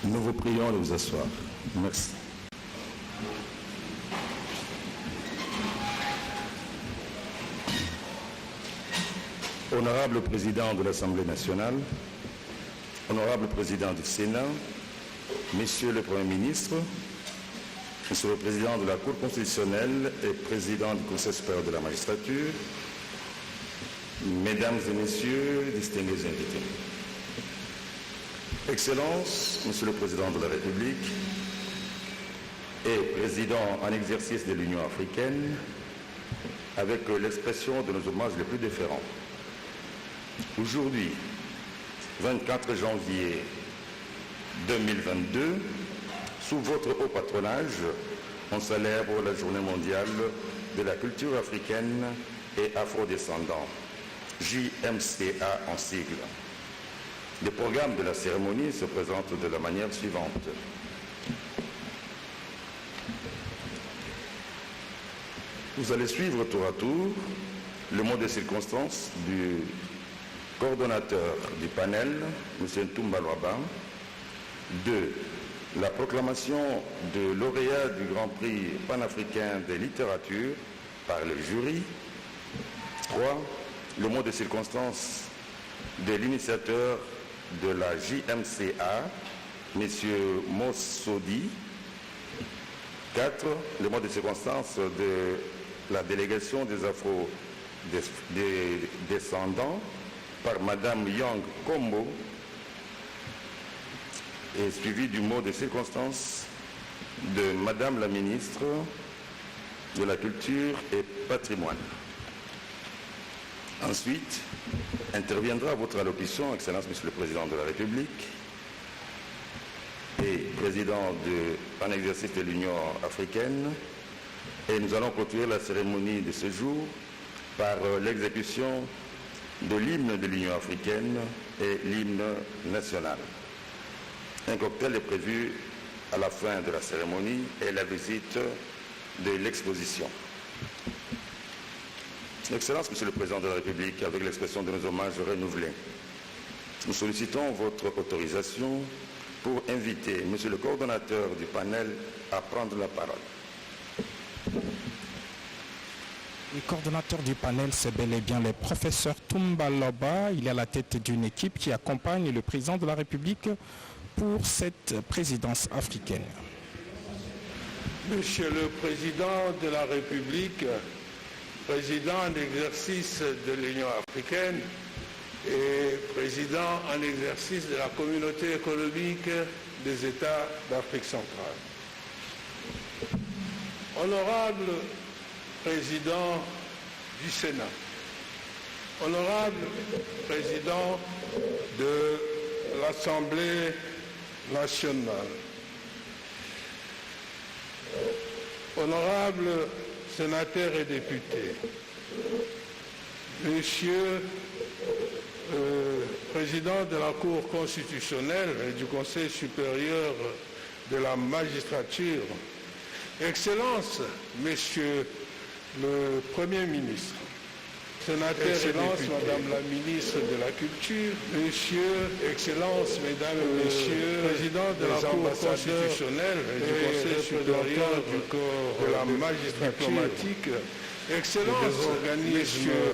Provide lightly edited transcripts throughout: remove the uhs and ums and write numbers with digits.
Nous vous prions de vous asseoir. Merci. Honorable Président de l'Assemblée nationale, Honorable Président du Sénat, Monsieur le Premier ministre, Monsieur le Président de la Cour constitutionnelle et Président du Conseil supérieur de la magistrature, Mesdames et Messieurs, distingués invités. Excellences, Monsieur le Président de la République et Président en exercice de l'Union africaine, avec l'expression de nos hommages les plus déférents. Aujourd'hui, 24 janvier 2022, sous votre haut patronage, on célèbre la Journée mondiale de la culture africaine et afrodescendante, JMCA en sigle. Le programme de la cérémonie se présente de la manière suivante. Vous allez suivre tour à tour le mot de circonstance du coordonnateur du panel, M. Ntumba Luaba. 2. La proclamation de lauréat du Grand Prix panafricain de littérature par le jury. 3. Le mot de circonstance de l'initiateur de la JMCA, M. Mossodi. 4. Le mot de circonstance de la délégation des Afro-descendants par Mme Yang Kombo, et suivi du mot de circonstance de Madame la ministre de la Culture et Patrimoine. Ensuite, interviendra votre allocution, Excellence Monsieur le Président de la République et Président en exercice de l'Union africaine, et nous allons clôturer la cérémonie de ce jour par l'exécution de l'hymne de l'Union africaine et l'hymne national. Un cocktail est prévu à la fin de la cérémonie et la visite de l'exposition. Excellence, Monsieur le Président de la République, avec l'expression de nos hommages renouvelés, nous sollicitons votre autorisation pour inviter Monsieur le coordonnateur du panel à prendre la parole. Le coordonnateur du panel, c'est bel et bien le professeur Ntumba Luaba. Il est à la tête d'une équipe qui accompagne le président de la République pour cette présidence africaine. Monsieur le Président de la République, Président en exercice de l'Union africaine et Président en exercice de la Communauté économique des États d'Afrique centrale. Honorable Président du Sénat, Honorable Président de l'Assemblée nationale, Honorables sénateurs et députés, Monsieur le Président de la Cour constitutionnelle et du Conseil supérieur de la magistrature, Excellences, Monsieur le Premier ministre, Sénateur, Excellences, Madame la ministre de la Culture, Monsieur, Excellences, Mesdames et Messieurs, Président de la Cour constitutionnelle et du Conseil supérieur de la magistrature diplomatique, Excellences, Messieurs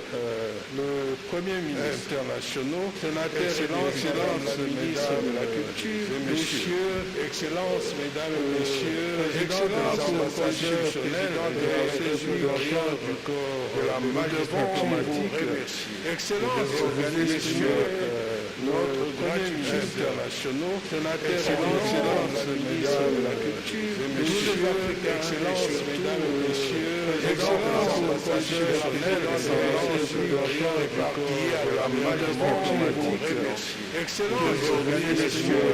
le Premier ministre internationaux, Sénateur, Excellences, ministre de la Culture, Messieurs, Excellences, Mesdames et Messieurs, Président de la Cour constitutionnelle et du Conseil supérieur de la magistrature diplomatique, Excellences, Messieurs notre Premier ministre internationaux, Sénateur, Excellences, ministre de la Culture, Messieurs, Excellences, Mesdames et Messieurs, Excellences, constitutionnel et supérieur éparpillé à la magistrature, Excellences, Messieurs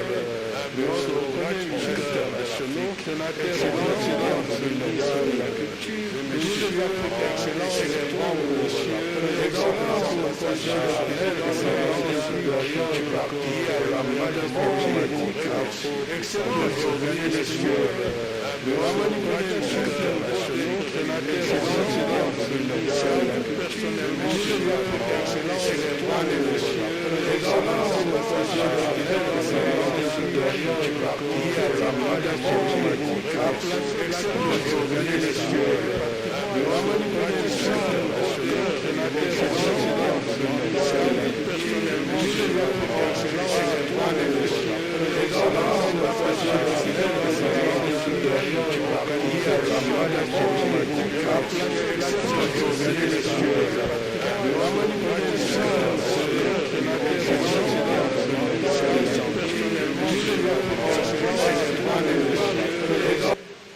notre Premier ministre internationaux, Sénateur, Excellences, ministre de la Culture, Messieurs, Excellences, Mesdames et Messieurs, Excellences, constitutionnel et supérieur éparpillé à la magistrature, Excellences, Messieurs notre Premier ministre internationaux, Sénateur,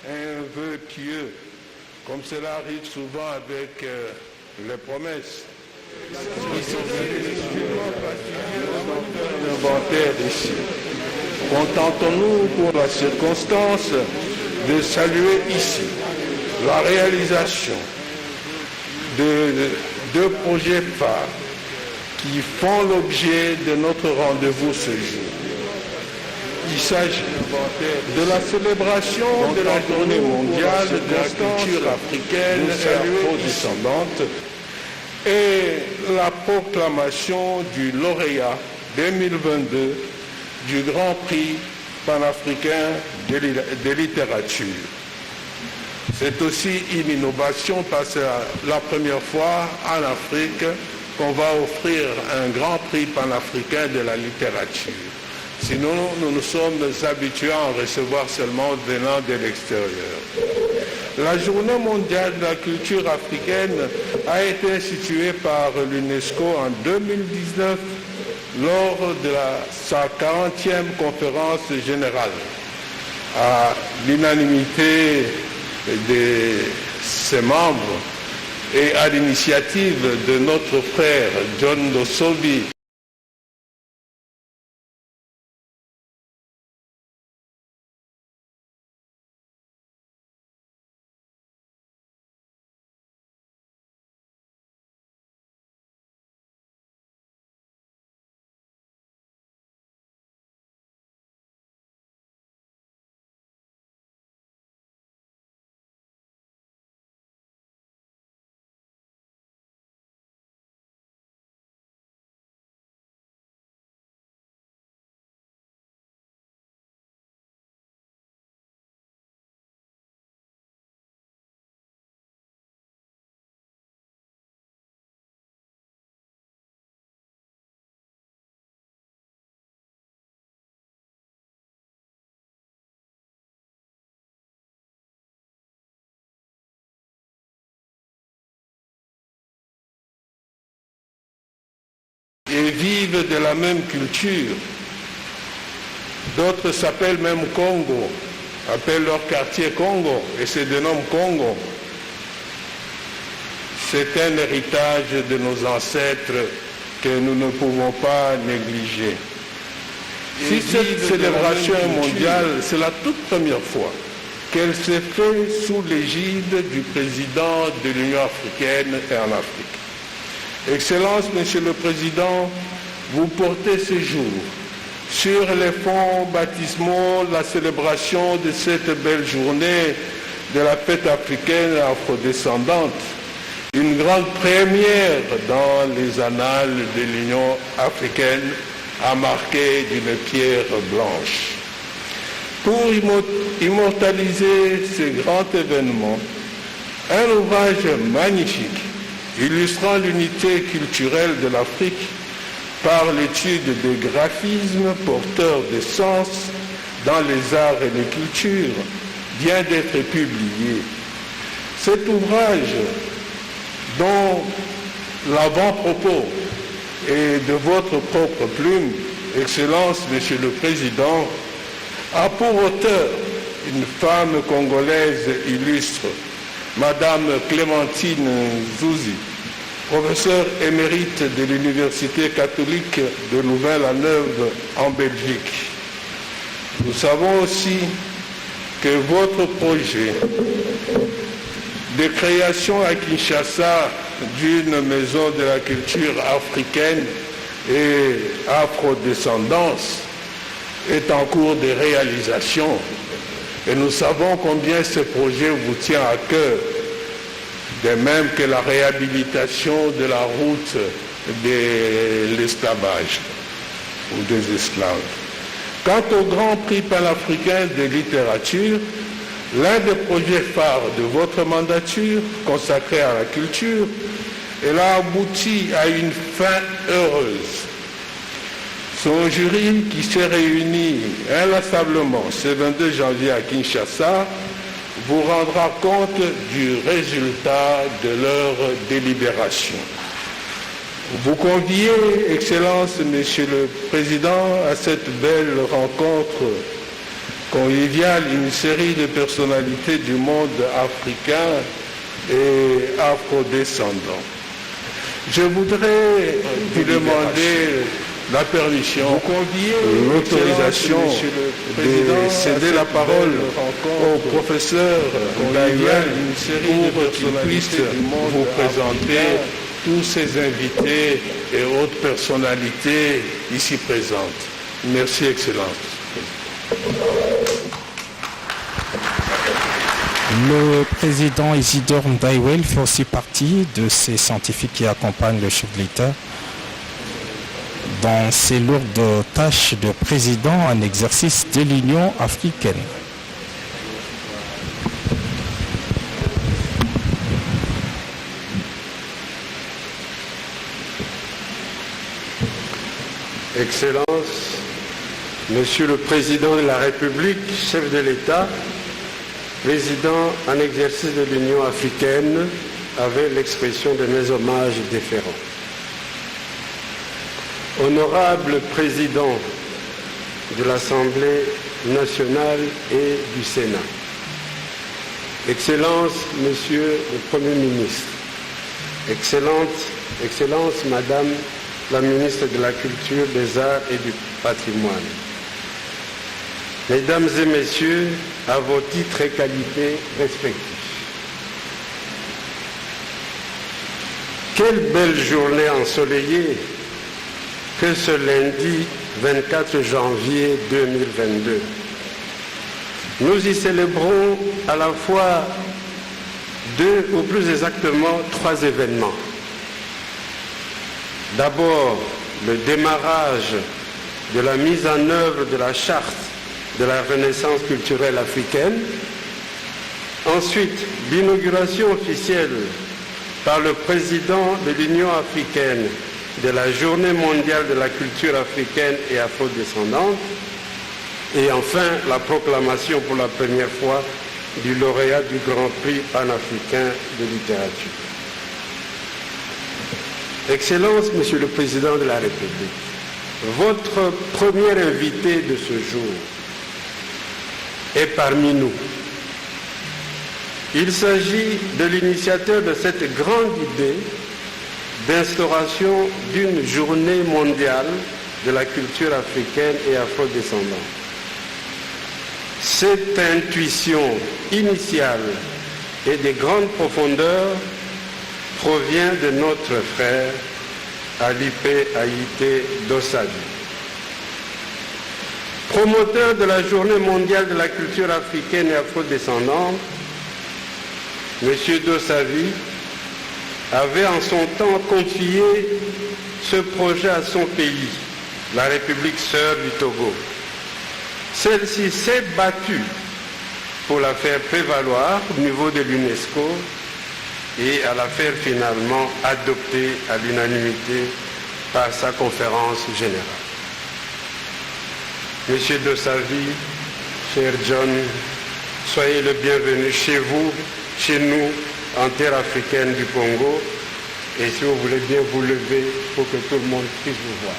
Un vœu pieux, comme cela arrive souvent avec les promesses. L'inventaire ici. Contentons-nous pour la circonstance de saluer ici la réalisation de deux projets phares qui font l'objet de notre rendez-vous ce jour. Il s'agit de la célébration de la journée mondiale de la culture africaine et afro-descendante et la proclamation du lauréat 2022 du Grand Prix panafricain de littérature. C'est aussi une innovation parce que c'est la première fois en Afrique qu'on va offrir un Grand Prix panafricain de la littérature. Sinon, nous nous sommes habitués à en recevoir seulement venant de l'extérieur. La Journée mondiale de la culture africaine a été instituée par l'UNESCO en 2019 lors de sa 40e conférence générale. À l'unanimité de ses membres et à l'initiative de notre frère John Dosobi, et vivent de la même culture. D'autres s'appellent même Congo, appellent leur quartier Congo et se dénomment Congo. C'est un héritage de nos ancêtres que nous ne pouvons pas négliger. Si cette célébration est mondiale, c'est la toute première fois qu'elle s'est faite sous l'égide du président de l'Union africaine et en Afrique. Excellence, Monsieur le Président, vous portez ce jour sur les fonds baptismaux la célébration de cette belle journée de la fête africaine afrodescendante, une grande première dans les annales de l'Union africaine à marquer d'une pierre blanche. Pour immortaliser ce grand événement, un ouvrage magnifique illustrant l'unité culturelle de l'Afrique par l'étude des graphismes porteurs de sens dans les arts et les cultures vient d'être publié. Cet ouvrage, dont l'avant-propos est de votre propre plume, Excellence, Monsieur le Président, a pour auteur une femme congolaise illustre, Madame Clémentine Zouzi, professeure émérite de l'Université catholique de Louvain-la-Neuve en Belgique. Nous savons aussi que votre projet de création à Kinshasa d'une maison de la culture africaine et afrodescendance est en cours de réalisation. Et nous savons combien ce projet vous tient à cœur. de même que la réhabilitation de la route de l'esclavage ou des esclaves. Quant au Grand Prix panafricain de littérature, l'un des projets phares de votre mandature consacré à la culture, elle a abouti à une fin heureuse. Son jury, qui s'est réuni inlassablement ce 22 janvier à Kinshasa, vous rendra compte du résultat de leur délibération. Vous conviez, Excellence, Monsieur le Président, à cette belle rencontre conviviale une série de personnalités du monde africain et afrodescendant. Je voudrais vous demander la permission, l'autorisation de céder la parole au professeur Daiwel pour qu'il puisse vous présenter tous ces invités et autres personnalités ici présentes. Merci, Excellence. Le président Isidore Daiwel fait aussi partie de ces scientifiques qui accompagnent le chef de l'État dans ses lourdes tâches de président en exercice de l'Union africaine. Excellences, Monsieur le Président de la République, chef de l'État, président en exercice de l'Union africaine, avec l'expression de mes hommages déférents. Honorable Président de l'Assemblée nationale et du Sénat, Excellences, Monsieur le Premier ministre, Excellences, Madame la ministre de la Culture, des Arts et du Patrimoine, Mesdames et Messieurs, à vos titres et qualités respectifs. Quelle belle journée ensoleillée que ce lundi 24 janvier 2022. Nous y célébrons à la fois deux, ou plus exactement, trois événements. D'abord, le démarrage de la mise en œuvre de la charte de la Renaissance culturelle africaine. Ensuite, l'inauguration officielle par le président de l'Union africaine de la Journée mondiale de la culture africaine et afrodescendante. Et enfin, la proclamation pour la première fois du lauréat du Grand Prix panafricain de littérature. Excellences, Monsieur le Président de la République, votre premier invité de ce jour est parmi nous. Il s'agit de l'initiateur de cette grande idée d'instauration d'une journée mondiale de la culture africaine et afrodescendante. Cette intuition initiale et de grande profondeur provient de notre frère Alipe Haïté Dossavi. Promoteur de la Journée mondiale de la culture africaine et afrodescendante, M. Dossavi avait en son temps confié ce projet à son pays, la République sœur du Togo. Celle-ci s'est battue pour la faire prévaloir au niveau de l'UNESCO et à la faire finalement adopter à l'unanimité par sa conférence générale. Monsieur Dossavi, cher John, soyez le bienvenu chez vous, chez nous, en terre africaine du Congo, et si vous voulez bien vous lever pour que tout le monde puisse vous voir.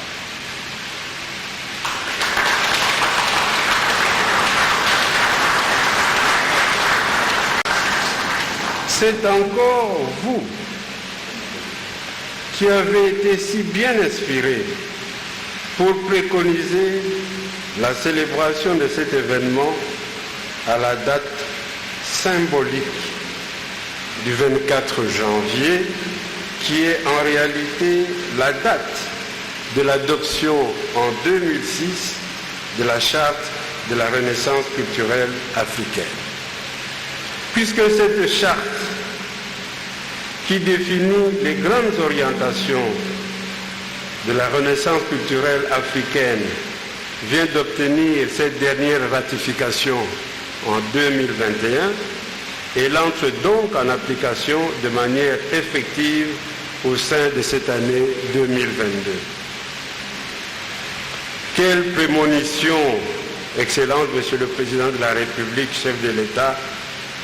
C'est encore vous qui avez été si bien inspiré pour préconiser la célébration de cet événement à la date symbolique du 24 janvier, qui est en réalité la date de l'adoption en 2006 de la charte de la Renaissance culturelle africaine. Puisque cette charte qui définit les grandes orientations de la renaissance culturelle africaine, vient d'obtenir cette dernière ratification en 2021. Elle entre donc en application de manière effective au sein de cette année 2022. Quelle prémonition, Excellence, Monsieur le Président de la République, chef de l'État,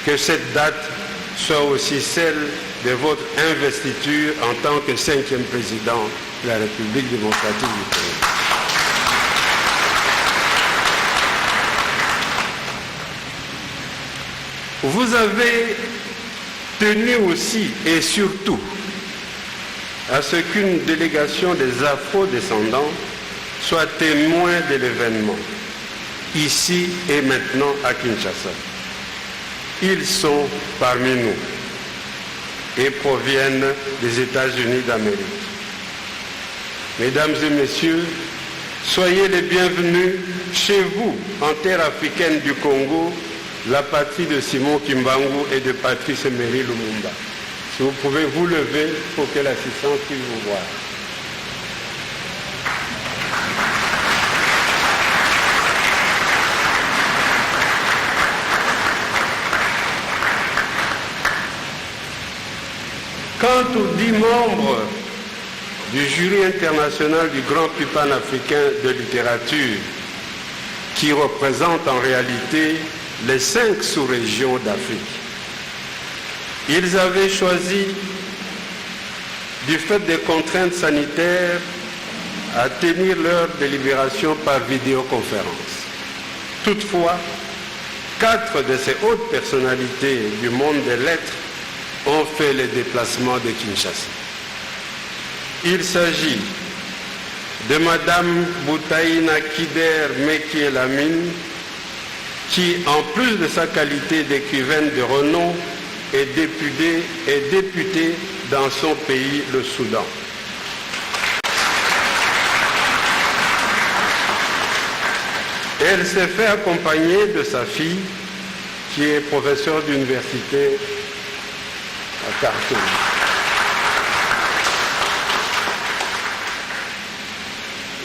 que cette date soit aussi celle de votre investiture en tant que 5e président de la République démocratique du Congo. Vous avez tenu aussi et surtout à ce qu'une délégation des Afro-descendants soit témoin de l'événement, ici et maintenant à Kinshasa. Ils sont parmi nous et proviennent des États-Unis d'Amérique. Mesdames et messieurs, soyez les bienvenus chez vous, en terre africaine du Congo, la patrie de Simon Kimbangu et de Patrice Emery Lumumba. Si vous pouvez vous lever pour que l'assistance puisse vous voir. Quant aux 10 membres du jury international du Grand Prix panafricain de littérature, qui représentent en réalité les 5 sous-régions d'Afrique, ils avaient choisi, du fait des contraintes sanitaires, à tenir leur délibération par vidéoconférence. Toutefois, 4 de ces hautes personnalités du monde des lettres ont fait le déplacement de Kinshasa. Il s'agit de Madame Boutaïna Kider Mekie-Lamine, qui, en plus de sa qualité d'écrivaine de renom, est députée dans son pays, le Soudan. Elle s'est fait accompagner de sa fille, qui est professeure d'université à Khartoum.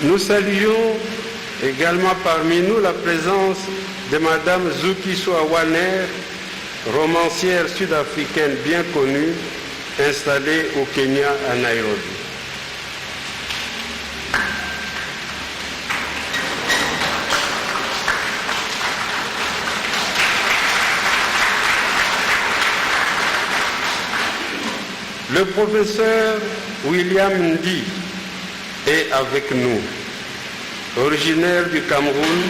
Nous saluons également parmi nous la présence de Madame Zukiswa Waner, romancière sud-africaine bien connue, installée au Kenya à Nairobi. Le professeur William Ndi est avec nous. Originaire du Cameroun,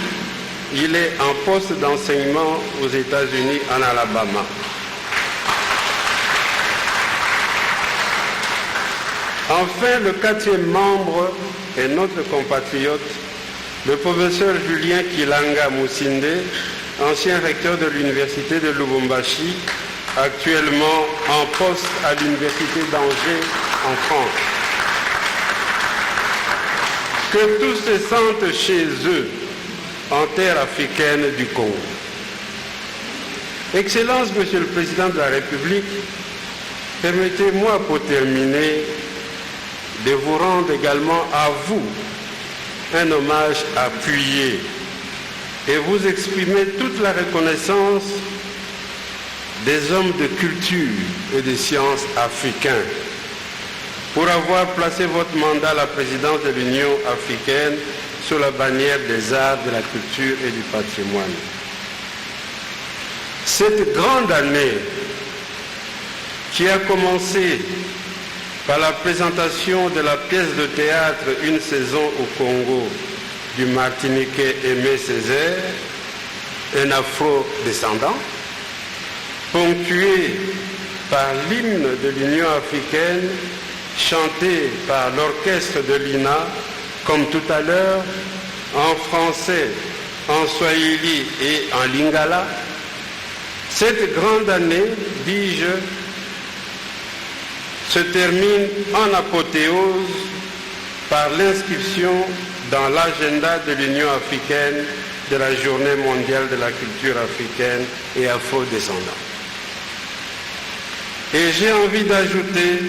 il est en poste d'enseignement aux États-Unis en Alabama. Enfin, le 4e membre est notre compatriote, le professeur Julien Kilanga Moussinde, ancien recteur de l'Université de Lubumbashi, actuellement en poste à l'Université d'Angers en France. Que tous se sentent chez eux en terre africaine du Congo. Excellence, Monsieur le Président de la République, permettez-moi pour terminer de vous rendre également à vous un hommage appuyé et vous exprimer toute la reconnaissance des hommes de culture et de sciences africains pour avoir placé votre mandat à la présidence de l'Union africaine sous la bannière des arts, de la culture et du patrimoine. Cette grande année qui a commencé par la présentation de la pièce de théâtre « Une saison au Congo » du Martiniquais Aimé Césaire, un afro-descendant, ponctué par l'hymne de l'Union africaine, chanté par l'orchestre de l'INA, comme tout à l'heure, en français, en swahili et en lingala. Cette grande année, dis-je, se termine en apothéose par l'inscription dans l'agenda de l'Union africaine de la Journée mondiale de la culture africaine et afro-descendante. Et j'ai envie d'ajouter,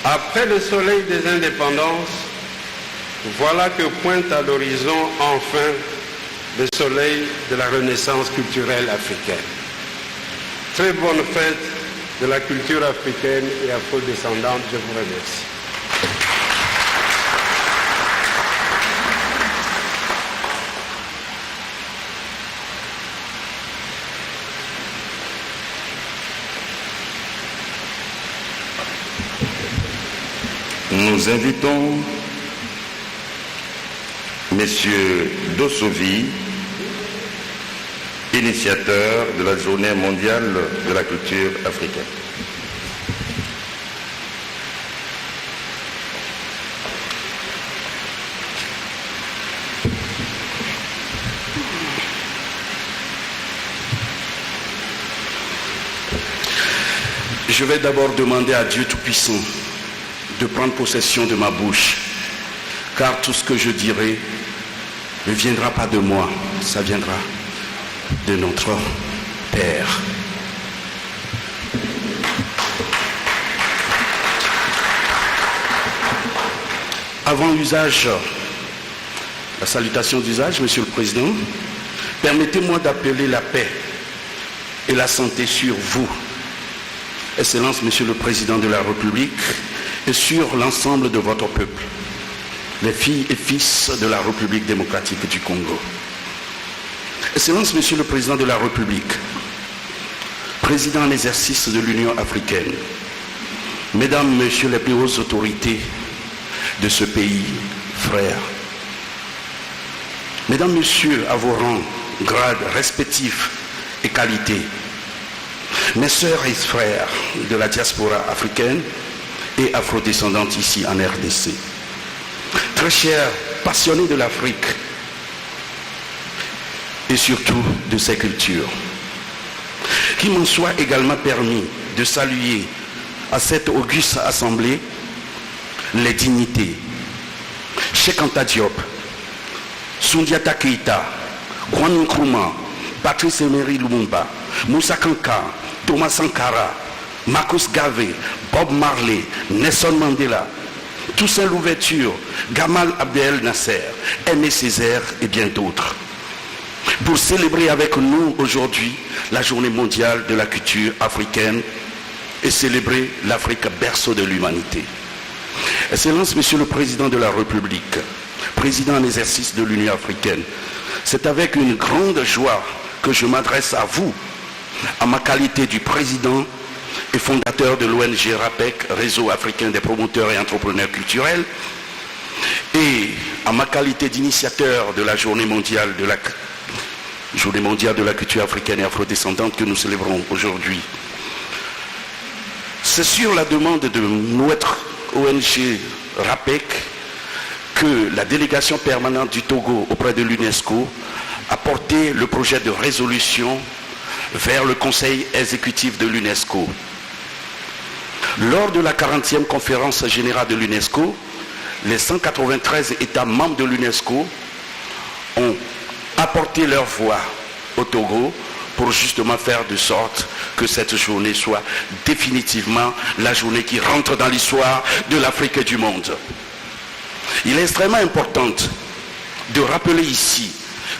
après le soleil des indépendances, voilà que pointe à l'horizon enfin le soleil de la renaissance culturelle africaine. Très bonne fête de la culture africaine et afro-descendante. Je vous remercie. Nous invitons Monsieur Dossovi, initiateur de la Journée mondiale de la culture africaine. Je vais d'abord demander à Dieu Tout-Puissant de prendre possession de ma bouche, car tout ce que je dirai ne viendra pas de moi, ça viendra de notre Père. Avant l'usage, la salutation d'usage, Monsieur le Président, permettez-moi d'appeler la paix et la santé sur vous, Excellence, Monsieur le Président de la République, et sur l'ensemble de votre peuple, les filles et fils de la République démocratique du Congo. Excellence, Monsieur le Président de la République, Président en exercice de l'Union africaine, Mesdames, Messieurs les plus hautes autorités de ce pays, frères, Mesdames, Messieurs, à vos rangs, grades respectifs et qualités, mes sœurs et frères de la diaspora africaine et afrodescendante ici en RDC, très chers passionnés de l'Afrique et surtout de ses cultures, qu'il m'en soit également permis de saluer à cette auguste assemblée les dignités Cheikh Anta Diop, Soundiata Keïta, Kwame Nkrumah, Patrice Emery Lumumba, Moussa Kanka, Thomas Sankara, Marcus Garvey, Bob Marley, Nelson Mandela, Toussaint Louverture, Gamal Abdel Nasser, Aimé Césaire et bien d'autres, pour célébrer avec nous aujourd'hui la Journée mondiale de la culture africaine et célébrer l'Afrique berceau de l'humanité. Excellence, Monsieur le Président de la République, Président en exercice de l'Union africaine, c'est avec une grande joie que je m'adresse à vous, en ma qualité du Président et fondateur de l'ONG RAPEC, Réseau africain des promoteurs et entrepreneurs culturels, et en ma qualité d'initiateur de la Journée mondiale de la culture africaine et afrodescendante que nous célébrons aujourd'hui. C'est sur la demande de notre ONG RAPEC que la délégation permanente du Togo auprès de l'UNESCO a porté le projet de résolution vers le Conseil exécutif de l'UNESCO. Lors de la 40e conférence générale de l'UNESCO, les 193 États membres de l'UNESCO ont apporté leur voix au Togo pour justement faire de sorte que cette journée soit définitivement la journée qui rentre dans l'histoire de l'Afrique et du monde. Il est extrêmement important de rappeler ici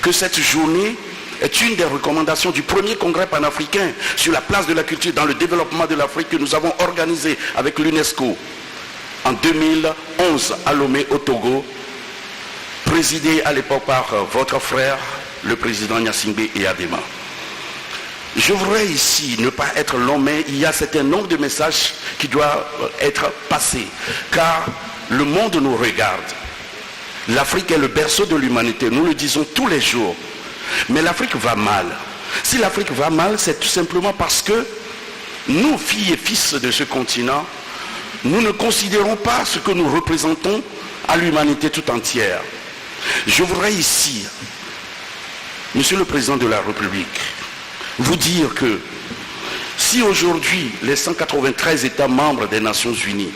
que cette journée est une des recommandations du premier congrès panafricain sur la place de la culture dans le développement de l'Afrique que nous avons organisé avec l'UNESCO en 2011 à Lomé au Togo, présidé à l'époque par votre frère, le président Gnassingbé Eyadema. Je voudrais ici ne pas être long, mais il y a un certain nombre de messages qui doivent être passés, car le monde nous regarde. L'Afrique est le berceau de l'humanité, nous le disons tous les jours. Mais l'Afrique va mal. Si l'Afrique va mal, c'est tout simplement parce que nous, filles et fils de ce continent, nous ne considérons pas ce que nous représentons à l'humanité tout entière. Je voudrais ici, Monsieur le Président de la République, vous dire que si aujourd'hui les 193 États membres des Nations Unies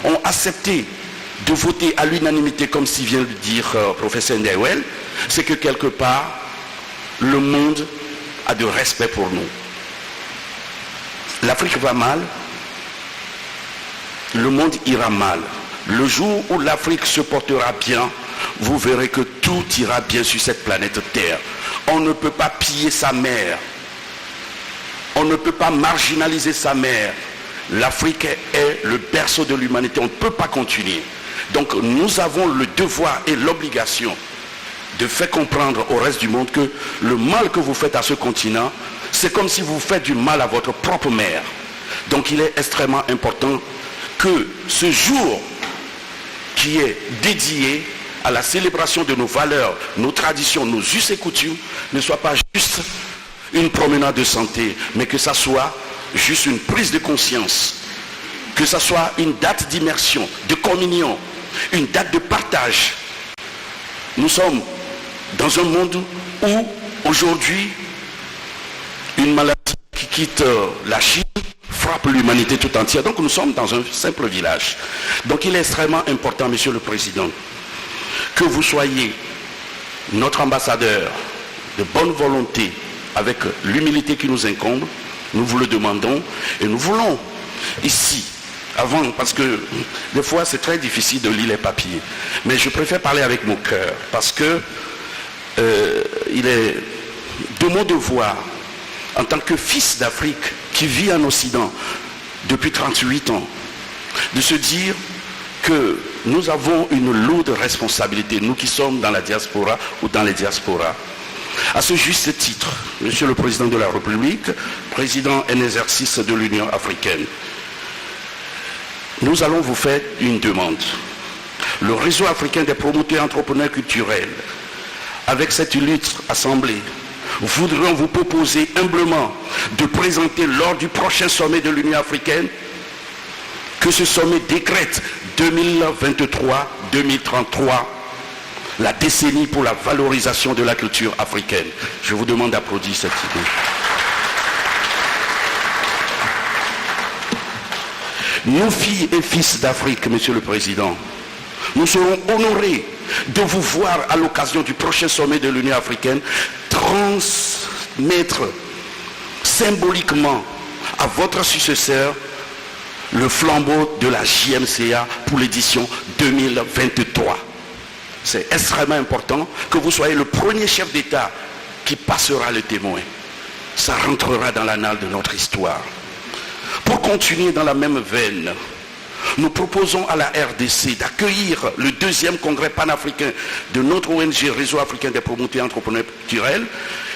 ont accepté de voter à l'unanimité, comme s'il vient de dire professeur Ndewel, c'est que quelque part, le monde a de respect pour nous. l'Afrique va mal, le monde ira mal. Le jour où l'Afrique se portera bien, vous verrez que tout ira bien sur cette planète Terre. On ne peut pas piller sa mère. On ne peut pas marginaliser sa mère. L'Afrique est le berceau de l'humanité. On ne peut pas continuer. Donc nous avons le devoir et l'obligation de faire comprendre au reste du monde que le mal que vous faites à ce continent, c'est comme si vous faites du mal à votre propre mère. Donc il est extrêmement important que ce jour qui est dédié à la célébration de nos valeurs, nos traditions, nos us et coutumes, ne soit pas juste une promenade de santé, mais que ça soit juste une prise de conscience, que ça soit une date d'immersion, de communion, une date de partage. Nous sommes dans un monde où aujourd'hui une maladie qui quitte la Chine frappe l'humanité tout entière. Donc nous sommes dans un simple village. Donc il est extrêmement important, Monsieur le Président, que vous soyez notre ambassadeur de bonne volonté avec l'humilité qui nous incombe. Nous vous le demandons et nous voulons ici, avant, parce que des fois c'est très difficile de lire les papiers, mais je préfère parler avec mon cœur parce que il est de mon devoir en tant que fils d'Afrique qui vit en Occident depuis 38 ans, de se dire que nous avons une lourde responsabilité, nous qui sommes dans la diaspora ou dans les diasporas. À ce juste titre, Monsieur le Président de la République, Président en exercice de l'Union africaine, nous allons vous faire une demande. Le réseau africain des promoteurs entrepreneurs culturels, avec cette lutte assemblée, voudrions vous proposer humblement de présenter lors du prochain sommet de l'Union africaine que ce sommet décrète 2023-2033 la décennie pour la valorisation de la culture africaine. Je vous demande d'applaudir cette idée. Nos filles et fils d'Afrique, Monsieur le Président, nous serons honorés de vous voir à l'occasion du prochain sommet de l'Union africaine transmettre symboliquement à votre successeur le flambeau de la JMCA pour l'édition 2023. C'est extrêmement important que vous soyez le premier chef d'État qui passera le témoin. Ça rentrera dans l'annale de notre histoire. Pour continuer dans la même veine, nous proposons à la RDC d'accueillir le 2e congrès panafricain de notre ONG Réseau africain des promoteurs entrepreneurs culturels,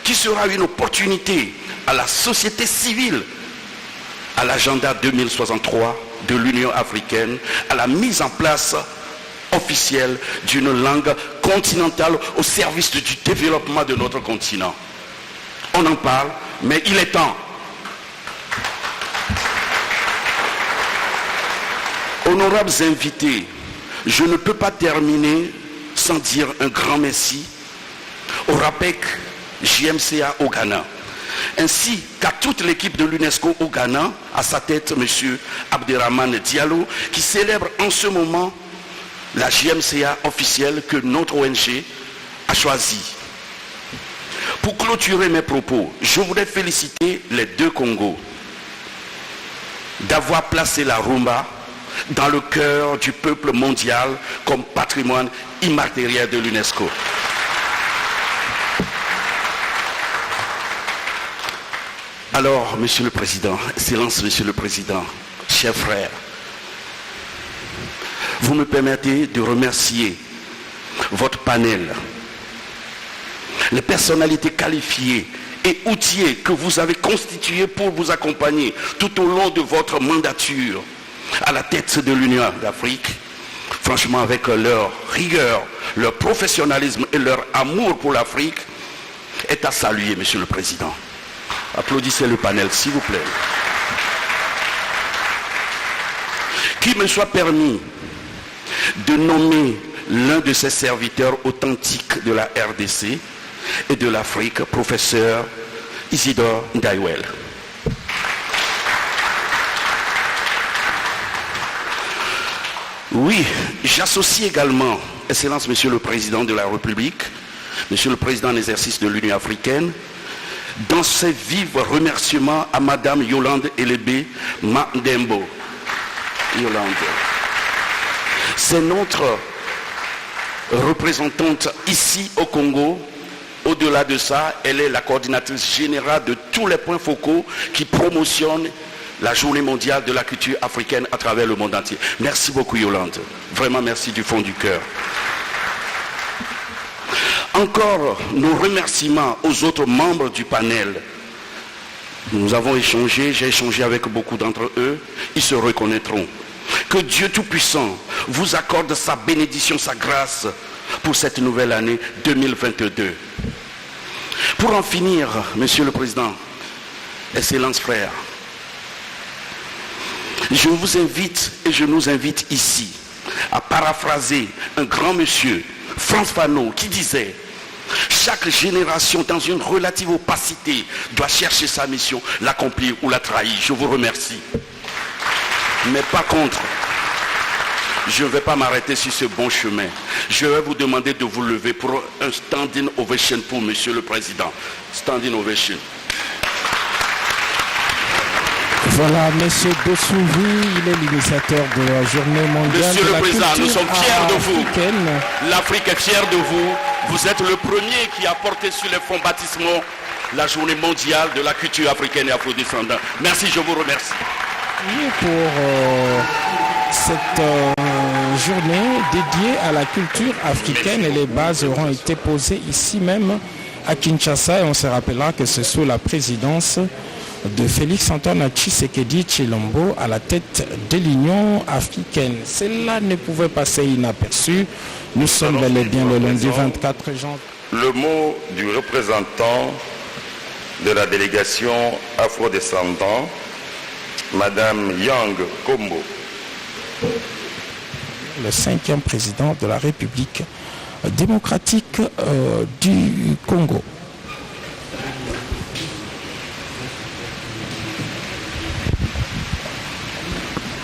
qui sera une opportunité à la société civile, à l'agenda 2063 de l'Union africaine, à la mise en place officielle d'une langue continentale au service du développement de notre continent. On en parle, mais il est temps. Honorables invités, je ne peux pas terminer sans dire un grand merci au RAPEC JMCA au Ghana, ainsi qu'à toute l'équipe de l'UNESCO au Ghana, à sa tête M. Abderrahmane Diallo, qui célèbre en ce moment la JMCA officielle que notre ONG a choisie. Pour clôturer mes propos, je voudrais féliciter les deux Congos d'avoir placé la rumba dans le cœur du peuple mondial comme patrimoine immatériel de l'UNESCO. Alors, Monsieur le Président, Excellence Monsieur le Président, chers frères, vous me permettez de remercier votre panel, les personnalités qualifiées et outillées que vous avez constituées pour vous accompagner tout au long de votre mandature à la tête de l'Union d'Afrique. Franchement, avec leur rigueur, leur professionnalisme et leur amour pour l'Afrique, est à saluer, Monsieur le Président. Applaudissez le panel, s'il vous plaît. Qu'il me soit permis de nommer l'un de ses serviteurs authentiques de la RDC et de l'Afrique, professeur Isidore Ndaiwel. Oui, j'associe également, Excellence Monsieur le Président de la République, Monsieur le Président en exercice de l'Union africaine, dans ses vifs remerciements à Madame Yolande Elébé Mandembo. Yolande. C'est notre représentante ici au Congo. Au-delà de ça, elle est la coordinatrice générale de tous les points focaux qui promotionnent la journée mondiale de la culture africaine à travers le monde entier. Merci beaucoup Yolande. Vraiment merci du fond du cœur. Encore nos remerciements aux autres membres du panel. Nous avons échangé, j'ai échangé avec beaucoup d'entre eux. Ils se reconnaîtront. Que Dieu Tout-Puissant vous accorde sa bénédiction, sa grâce pour cette nouvelle année 2022. Pour en finir, Monsieur le Président, Excellence frère, je vous invite et je nous invite ici à paraphraser un grand monsieur, Frantz Fanon, qui disait « Chaque génération dans une relative opacité doit chercher sa mission, l'accomplir ou la trahir. » Je vous remercie. Mais par contre, je ne vais pas m'arrêter sur ce bon chemin. Je vais vous demander de vous lever pour un standing ovation pour Monsieur le Président. Standing ovation. Voilà, Monsieur Dossouvy, il est l'initiateur de la journée mondiale Monsieur de le la Président, culture nous sommes fiers de vous. africaine. L'Afrique est fière de vous. Vous êtes le premier qui a porté sur les fonds baptismaux la journée mondiale de la culture africaine et afrodescendante. Merci, je vous remercie. Et pour cette journée dédiée à la culture africaine, et les bases auront été posées ici même à Kinshasa, et on se rappellera que c'est sous la présidence de Félix Antoine Tshisekedi Tshilombo à la tête de l'Union africaine. Cela ne pouvait passer inaperçu. Nous sommes bel et bien le lundi 24 janvier. Le mot du représentant de la délégation afrodescendant, Madame Yang Kombo. Le 5e président de la République démocratique du Congo.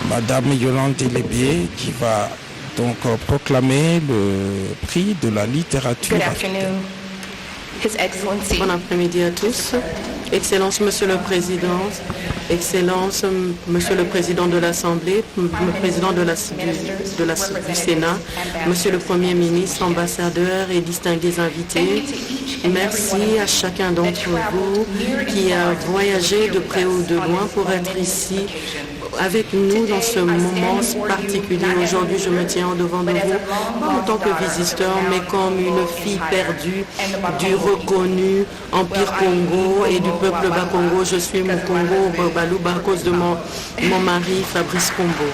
Madame Yolande Elébé qui va donc proclamer le prix de la littérature. Good afternoon, His Excellency. Bon après-midi à tous. Excellence, Monsieur le Président. Excellence, Monsieur le Président de l'Assemblée, le Président du Sénat, Monsieur le Premier ministre, ambassadeurs et distingués invités. Merci à chacun d'entre vous qui a voyagé de près ou de loin pour être ici avec nous dans ce moment particulier. Aujourd'hui, je me tiens devant de vous, pas en tant que visiteur, mais comme une fille perdue du reconnu Empire Congo et du peuple Bakongo. Je suis mon Congo Baluba à cause de mon mari Fabrice Kombo.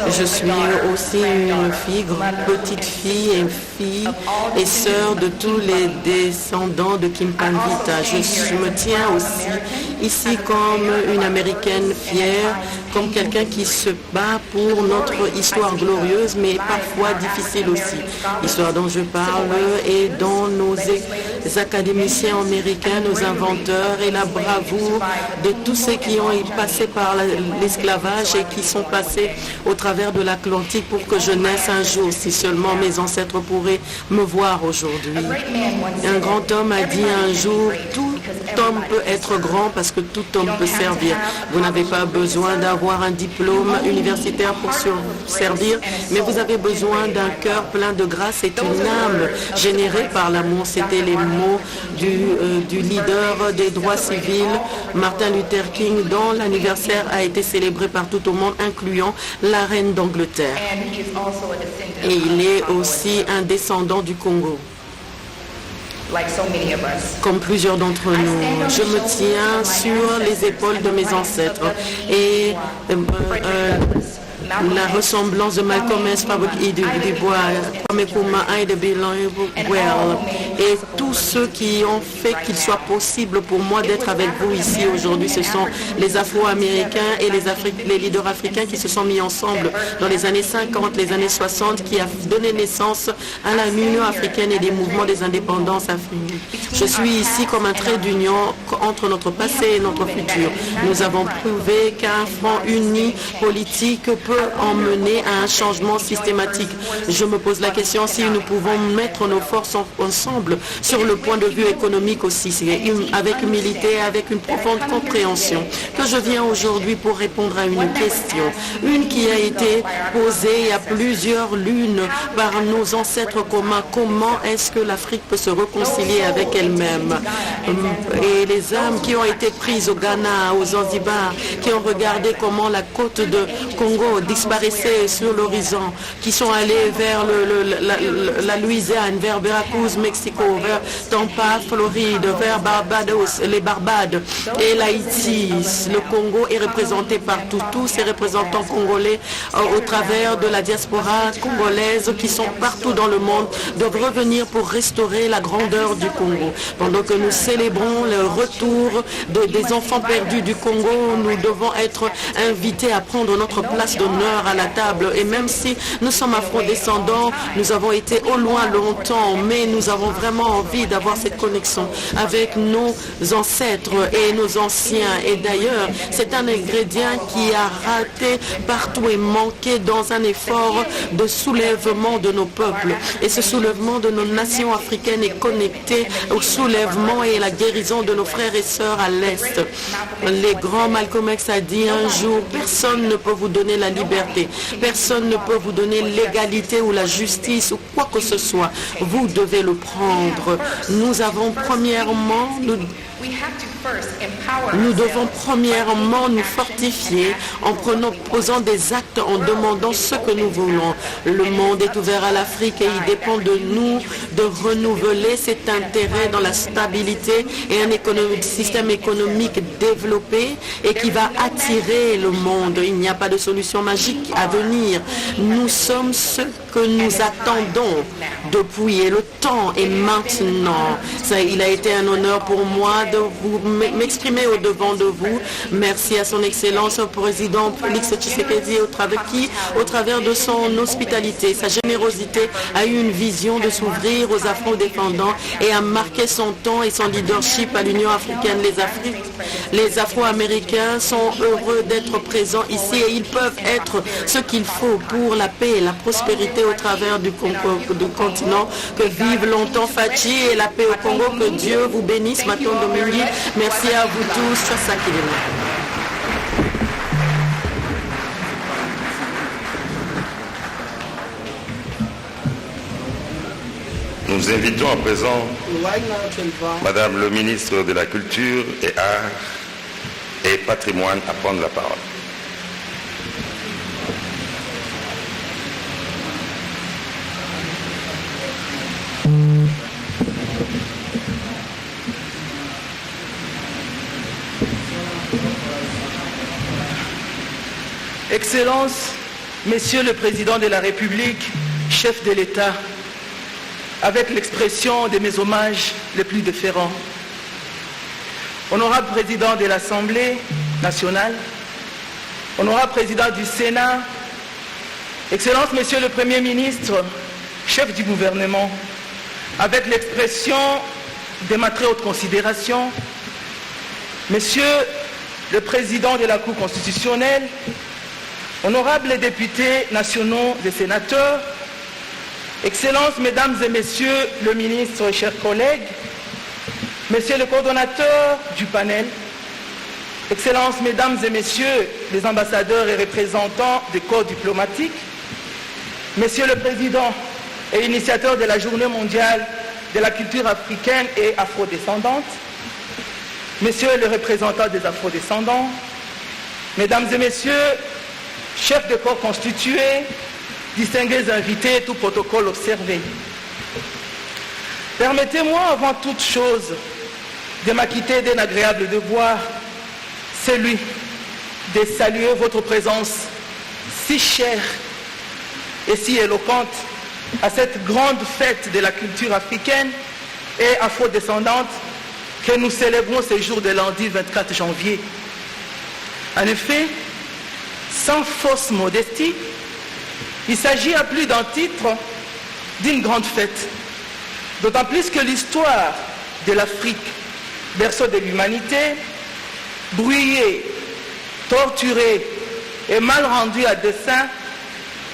Je suis aussi une fille, petite fille et sœur de tous les descendants de Kimpanvita. Je me tiens aussi ici comme une Américaine fière, comme quelqu'un qui se bat pour notre histoire glorieuse, mais parfois difficile aussi. Histoire dont je parle et dont nos académiciens américains, nos inventeurs et la bravoure de tous ceux qui ont passé par l'esclavage et qui sont passés au travers de l'Atlantique pour que je naisse un jour, si seulement mes ancêtres pourraient me voir aujourd'hui. Un grand homme a dit un jour, tout homme peut être grand parce que tout homme peut servir. Vous n'avez pas besoin d'avoir un diplôme universitaire pour servir, mais vous avez besoin d'un cœur plein de grâce et une âme générée par l'amour. C'était les mots du leader des droits civils, Martin Luther King, dont l'anniversaire a été célébré partout au monde, incluant la reine d'Angleterre. Et il est aussi un descendant du Congo. Comme plusieurs d'entre nous, je me tiens sur les épaules de mes ancêtres et la ressemblance de Malcolm X, Fabrice Dubois, Kwame Nkrumah et de Bilan et tous ceux qui ont fait qu'il soit possible pour moi d'être avec vous ici aujourd'hui. Ce sont les Afro-Américains et les leaders africains qui se sont mis ensemble dans les années 50, les années 60, qui a donné naissance à l'Union africaine et des mouvements des indépendances africaines. Je suis ici comme un trait d'union entre notre passé et notre futur. Nous avons prouvé qu'un front uni politique peut emmener à un changement systématique. Je me pose la question si nous pouvons mettre nos forces ensemble sur le point de vue économique aussi, avec humilité, avec une profonde compréhension, que je viens aujourd'hui pour répondre à une question, une qui a été posée il y a plusieurs lunes par nos ancêtres communs. Comment est-ce que l'Afrique peut se réconcilier avec elle-même? Et les âmes qui ont été prises au Ghana, aux Zanzibar, qui ont regardé comment la côte de Congo disparaissait sur l'horizon, qui sont allés vers la Louisiane, vers Veracruz, Mexico, vers Tampa, Floride, vers Barbados, les Barbades et l'Haïti. Le Congo est représenté partout. Tous ces représentants congolais au travers de la diaspora congolaise qui sont partout dans le monde doivent revenir pour restaurer la grandeur du Congo. Pendant que nous célébrons le retour des enfants perdus du Congo, nous devons être invités à prendre notre place d'honneur à la table. Et même si nous sommes afro-descendants, nous avons été au loin longtemps, mais nous avons vraiment envie d'avoir cette connexion avec nos ancêtres et nos anciens. Et d'ailleurs, c'est un ingrédient qui a raté partout et manqué dans un effort de soulèvement de nos peuples. Et ce soulèvement de nos nations africaines est connecté au soulèvement et à la guérison de nos frères et sœurs à l'Est. Les grands Malcolm X a dit un jour, personne ne peut vous donner la liberté, personne ne peut vous donner l'égalité ou la justice ou quoi que ce soit. Vous devez le prendre. Nous avons premièrement... Nous devons premièrement nous fortifier en posant des actes, en demandant ce que nous voulons. Le monde est ouvert à l'Afrique et il dépend de nous de renouveler cet intérêt dans la stabilité et un système économique développé et qui va attirer le monde. Il n'y a pas de solution magique à venir. Nous sommes ce que nous attendons depuis et le temps est maintenant. Il a été un honneur pour moi de m'exprimer au devant de vous. Merci à son Excellence, au président Félix Tshisekedi, au travers de son hospitalité, sa générosité, a eu une vision de s'ouvrir aux Afro-défendants et a marqué son temps et son leadership à l'Union africaine. Les Afro-Américains sont heureux d'être présents ici et ils peuvent être ce qu'il faut pour la paix et la prospérité au travers du continent. Que vive longtemps Fachi et la paix au Congo. Que Dieu vous bénisse, Maton Domingui. Merci à vous tous. Nous invitons à présent Madame le ministre de la Culture et Arts et Patrimoine à prendre la parole. Excellences, Monsieur le Président de la République, chef de l'État, avec l'expression de mes hommages les plus déférents. Honorable Président de l'Assemblée nationale, Honorable Président du Sénat, Excellences, Monsieur le Premier ministre, chef du gouvernement, avec l'expression de ma très haute considération, Monsieur le Président de la Cour constitutionnelle, honorables députés nationaux et sénateurs, Excellences, Mesdames et Messieurs le ministre et chers collègues, Monsieur le coordonnateur du panel, Excellences, Mesdames et Messieurs les ambassadeurs et représentants des corps diplomatiques, Monsieur le Président et initiateur de la Journée mondiale de la culture africaine et afrodescendante, Messieurs les représentants des afrodescendants, Mesdames et Messieurs, chefs de corps constitués, distingués invités, tout protocole observé. Permettez-moi avant toute chose de m'acquitter d'un agréable devoir, celui de saluer votre présence si chère et si éloquente à cette grande fête de la culture africaine et afrodescendante que nous célébrons ce jour de lundi 24 janvier. En effet, sans fausse modestie, il s'agit à plus d'un titre d'une grande fête, d'autant plus que l'histoire de l'Afrique, berceau de l'humanité, brouillée, torturée est mal rendu à dessein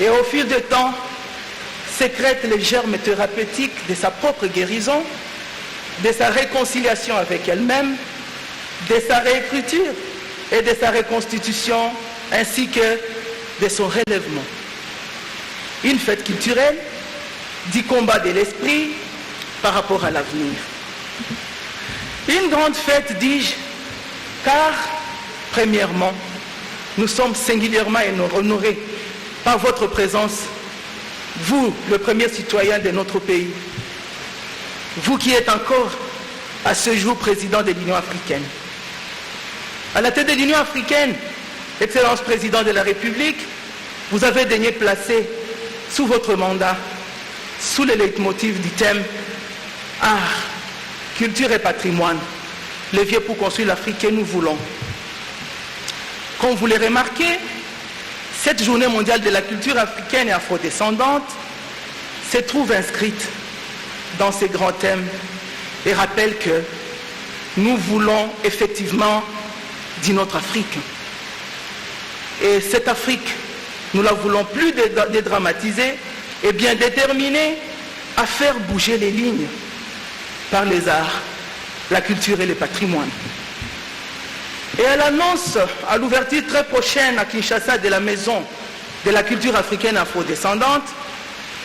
et au fil du temps sécrète les germes thérapeutiques de sa propre guérison, de sa réconciliation avec elle-même, de sa réécriture et de sa reconstitution, ainsi que de son relèvement. Une fête culturelle du combat de l'esprit par rapport à l'avenir. Une grande fête, dis-je, car, premièrement, nous sommes singulièrement honorés par votre présence, vous, le premier citoyen de notre pays, vous qui êtes encore à ce jour président de l'Union africaine. À la tête de l'Union africaine, Excellence président de la République, vous avez daigné placer sous votre mandat, sous le leitmotiv du thème Art, culture et patrimoine, levier pour construire l'Afrique que nous voulons. Comme vous l'avez remarqué, cette journée mondiale de la culture africaine et afrodescendante se trouve inscrite dans ces grands thèmes et rappelle que nous voulons effectivement d'une autre Afrique. Et cette Afrique, nous la voulons plus dédramatiser et bien déterminée à faire bouger les lignes par les arts, la culture et le patrimoine. Et elle annonce à l'ouverture très prochaine à Kinshasa de la Maison de la culture africaine afrodescendante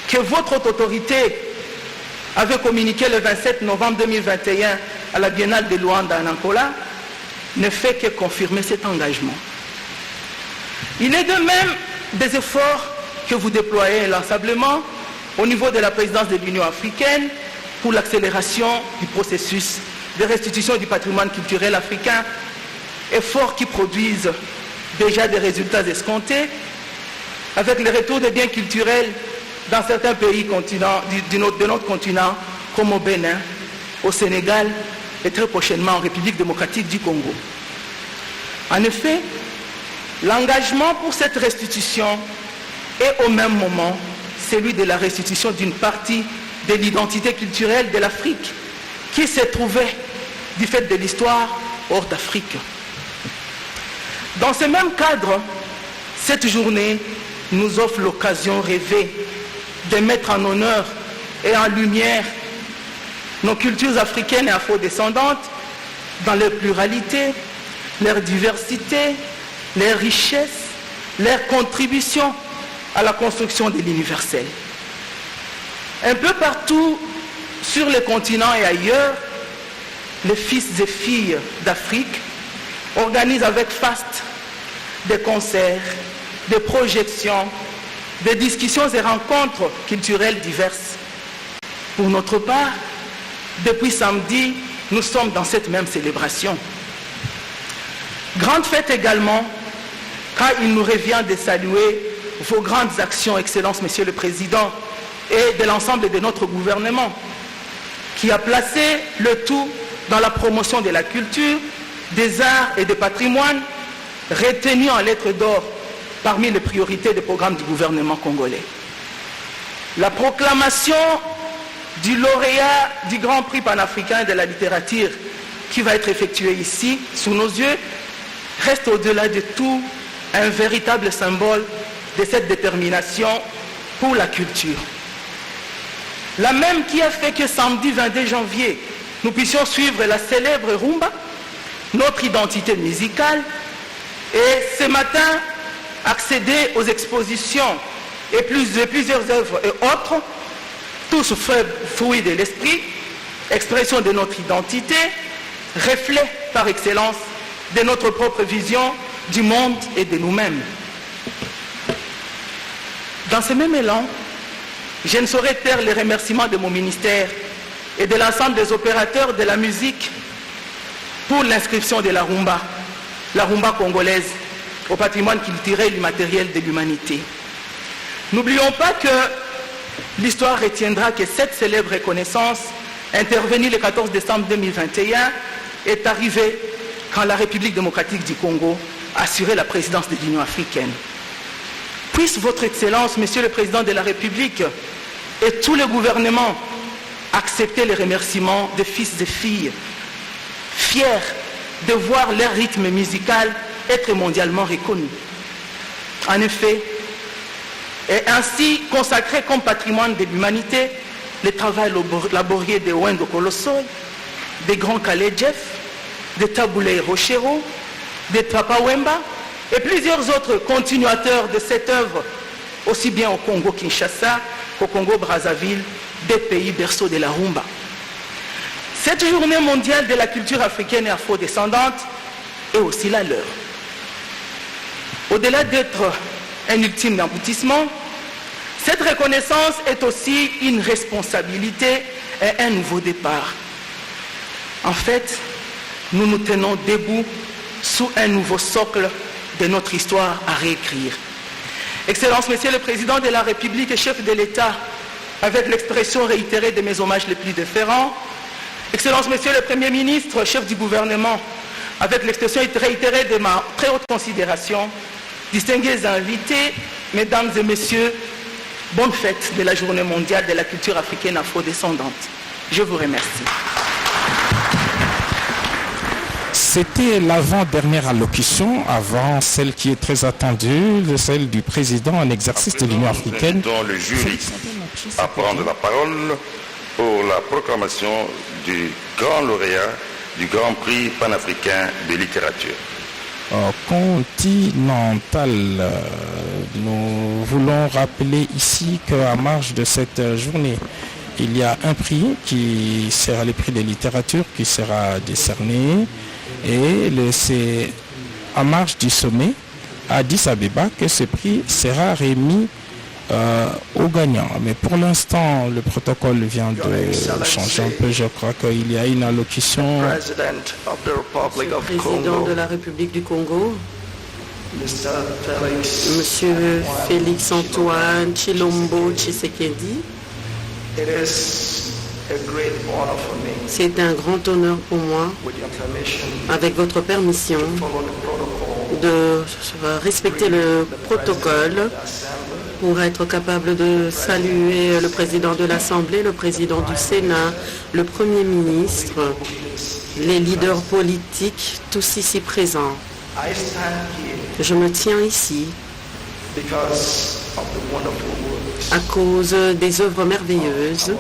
que votre haute autorité avait communiqué le 27 novembre 2021 à la Biennale de Luanda en Angola, ne fait que confirmer cet engagement. Il est de même des efforts que vous déployez inlassablement au niveau de la présidence de l'Union africaine pour l'accélération du processus de restitution du patrimoine culturel africain, efforts qui produisent déjà des résultats escomptés avec le retour des biens culturels dans certains pays de notre continent, comme au Bénin, au Sénégal et très prochainement en République démocratique du Congo. En effet, l'engagement pour cette restitution est au même moment celui de la restitution d'une partie de l'identité culturelle de l'Afrique qui s'est trouvée, du fait de l'histoire, hors d'Afrique. Dans ce même cadre, cette journée nous offre l'occasion rêvée de mettre en honneur et en lumière nos cultures africaines et afrodescendantes dans leur pluralité, leur diversité, leur richesse, leur contribution à la construction de l'universel. Un peu partout sur le continent et ailleurs, les fils et filles d'Afrique organisent avec faste des concerts, des projections, des discussions et rencontres culturelles diverses. Pour notre part, depuis samedi, nous sommes dans cette même célébration. Grande fête également, car il nous revient de saluer vos grandes actions, Excellence, Monsieur le Président, et de l'ensemble de notre gouvernement, qui a placé le tout dans la promotion de la culture, des arts et des patrimoines, retenus en lettres d'or parmi les priorités des programmes du gouvernement congolais. La proclamation du lauréat du Grand Prix panafricain de la littérature qui va être effectuée ici, sous nos yeux, reste au-delà de tout un véritable symbole de cette détermination pour la culture. La même qui a fait que samedi 22 janvier, nous puissions suivre la célèbre rumba, notre identité musicale, et ce matin, accéder aux expositions et plusieurs œuvres et autres, tous fruits de l'esprit, expression de notre identité, reflet par excellence de notre propre vision du monde et de nous-mêmes. Dans ce même élan, je ne saurais taire les remerciements de mon ministère et de l'ensemble des opérateurs de la musique pour l'inscription de la rumba congolaise, au patrimoine culturel et immatériel de l'humanité. N'oublions pas que l'histoire retiendra que cette célèbre reconnaissance, intervenue le 14 décembre 2021, est arrivée quand la République démocratique du Congo a assuré la présidence de l'Union africaine. Puisse votre Excellence, Monsieur le Président de la République, et tout le gouvernement accepter les remerciements des fils et filles, fiers de voir leur rythme musical être mondialement reconnu. en effet, et ainsi consacrer comme patrimoine de l'humanité le travail laborieux de Wendo Kolosoi, des grands Kale Jeff, de Taboulé Rochero, de Papa Wemba et plusieurs autres continuateurs de cette œuvre, aussi bien au Congo-Kinshasa qu'au Congo-Brazzaville, des pays berceaux de la rumba. Cette journée mondiale de la culture africaine et afro-descendante est aussi la leur. Au-delà d'être un ultime aboutissement, cette reconnaissance est aussi une responsabilité et un nouveau départ. En fait, nous nous tenons debout sous un nouveau socle de notre histoire à réécrire. Excellence, Monsieur le Président de la République et chef de l'État, avec l'expression réitérée de mes hommages les plus déférents, Excellence, Monsieur le Premier ministre, chef du gouvernement, avec l'expression réitérée de ma très haute considération, distingués invités, Mesdames et Messieurs, bonne fête de la Journée mondiale de la culture africaine afro-descendante. Je vous remercie. C'était l'avant-dernière allocution, avant celle qui est très attendue, celle du président en exercice de l'Union africaine. Nous invitons le jury à prendre la parole pour la proclamation du grand lauréat du Grand Prix panafricain de littérature. Continental. Nous voulons rappeler ici qu'à marge de cette journée, il y a un prix qui sera le prix de littérature qui sera décerné et c'est à marge du sommet à Addis Abeba que ce prix sera remis aux gagnants. Mais pour l'instant, le protocole vient de changer un peu. Je crois qu'il y a une allocution. Président de la République du Congo, Monsieur Félix Antoine Tshilombo Tshisekedi, c'est un grand honneur pour moi, avec votre permission, de respecter le protocole pour être capable de saluer le président de l'Assemblée, le président du Sénat, le Premier ministre, les leaders politiques, tous ici présents. Je me tiens ici à cause des œuvres merveilleuses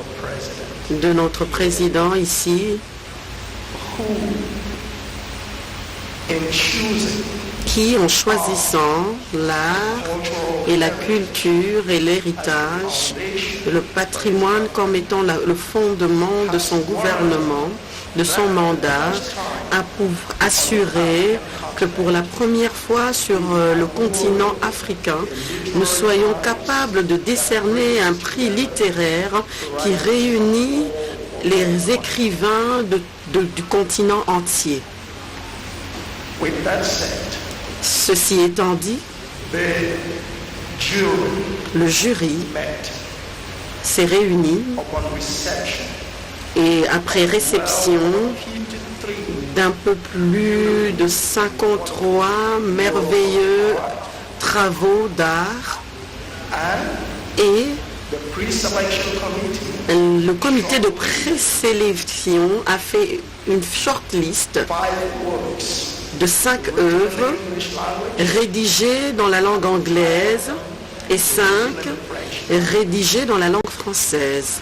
de notre président ici, qui, en choisissant l'art et la culture et l'héritage, le patrimoine comme étant le fondement de son gouvernement, de son mandat, a pour assurer que pour la première fois sur le continent africain, nous soyons capables de décerner un prix littéraire qui réunit les écrivains du continent entier. Ceci étant dit, le jury s'est réuni et après réception d'un peu plus de 53 merveilleux travaux d'art et le comité de présélection a fait une shortlist de 5 œuvres rédigées dans la langue anglaise et 5 rédigées dans la langue française.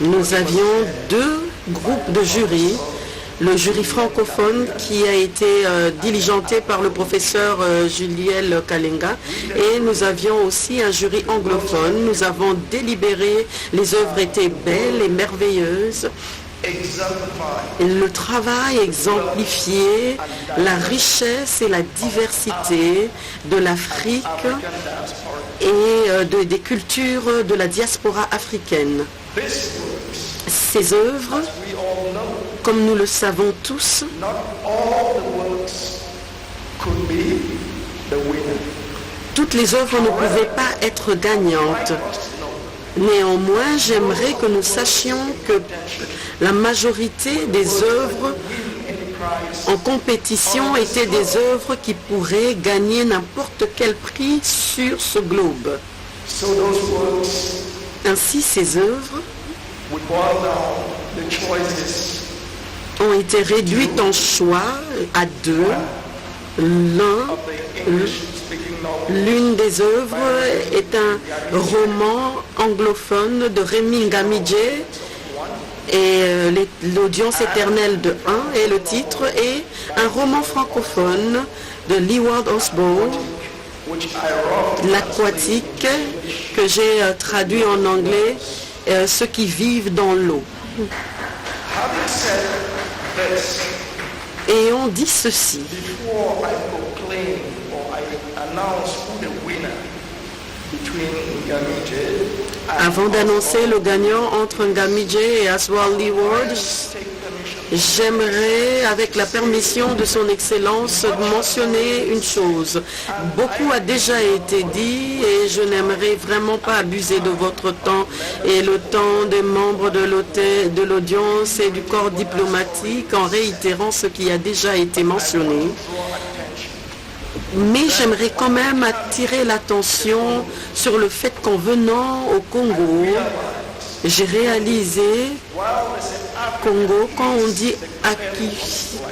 Nous avions 2 groupes de jury. Le jury francophone qui a été diligenté par le professeur Juliel Kalenga et nous avions aussi un jury anglophone. Nous avons délibéré, les œuvres étaient belles et merveilleuses. Le travail exemplifiait la richesse et la diversité de l'Afrique et des cultures de la diaspora africaine. Ces œuvres, comme nous le savons tous, toutes les œuvres ne pouvaient pas être gagnantes. Néanmoins, j'aimerais que nous sachions que la majorité des œuvres en compétition étaient des œuvres qui pourraient gagner n'importe quel prix sur ce globe. Ainsi, ces œuvres ont été réduites en choix à 2. L'une des œuvres est un roman anglophone de Remi Ngamidje et l'audience éternelle de 1, et le titre est un roman francophone de Leeward Osborne, L'Aquatique, que j'ai traduit en anglais, Ceux qui vivent dans l'eau. Et on dit ceci. Avant d'annoncer le gagnant entre Ngamidje et Oswald Leeward, j'aimerais, avec la permission de son Excellence, mentionner une chose. Beaucoup a déjà été dit et je n'aimerais vraiment pas abuser de votre temps et le temps des membres de l'audience et du corps diplomatique en réitérant ce qui a déjà été mentionné. Mais j'aimerais quand même attirer l'attention sur le fait qu'en venant au Congo, j'ai réalisé Congo, quand on dit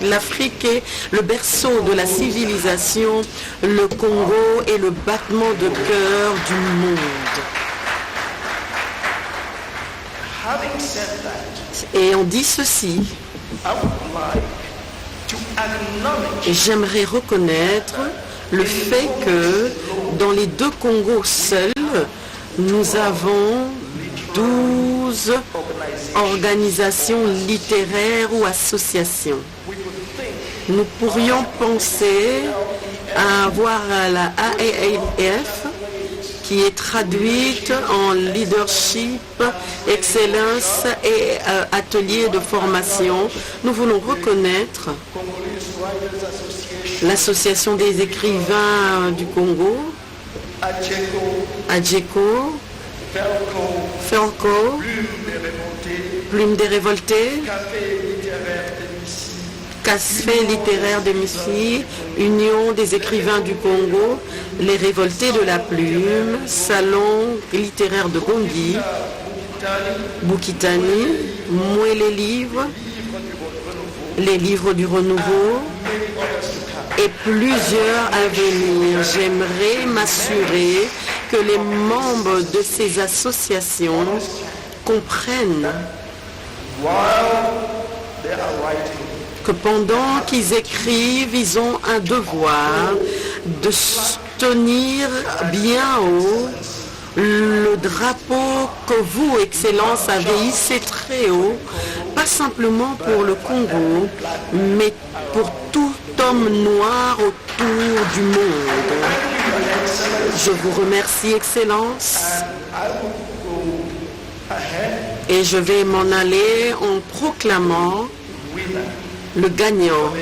l'Afrique est le berceau de la civilisation, le Congo est le battement de cœur du monde. Et on dit ceci. J'aimerais reconnaître le fait que dans les 2 Congos seuls, nous avons 12 organisations littéraires ou associations. Nous pourrions penser à avoir la AAF qui est traduite en leadership, excellence et atelier de formation. Nous voulons reconnaître l'Association des écrivains du Congo, ADJECO, Felco, Plume des révoltés, Café littéraire de Missy, Union des écrivains du Congo, Les révoltés de la plume, Salon littéraire de Bangui, Boukitani, Moué les livres du renouveau et plusieurs à venir. J'aimerais m'assurer que les membres de ces associations comprennent que pendant qu'ils écrivent, ils ont un devoir de tenir bien haut le drapeau que vous, Excellence, avez hissé très haut, pas simplement pour le Congo, mais pour tout homme noir autour du monde. Je vous remercie, Excellence, et je vais m'en aller en proclamant le gagnant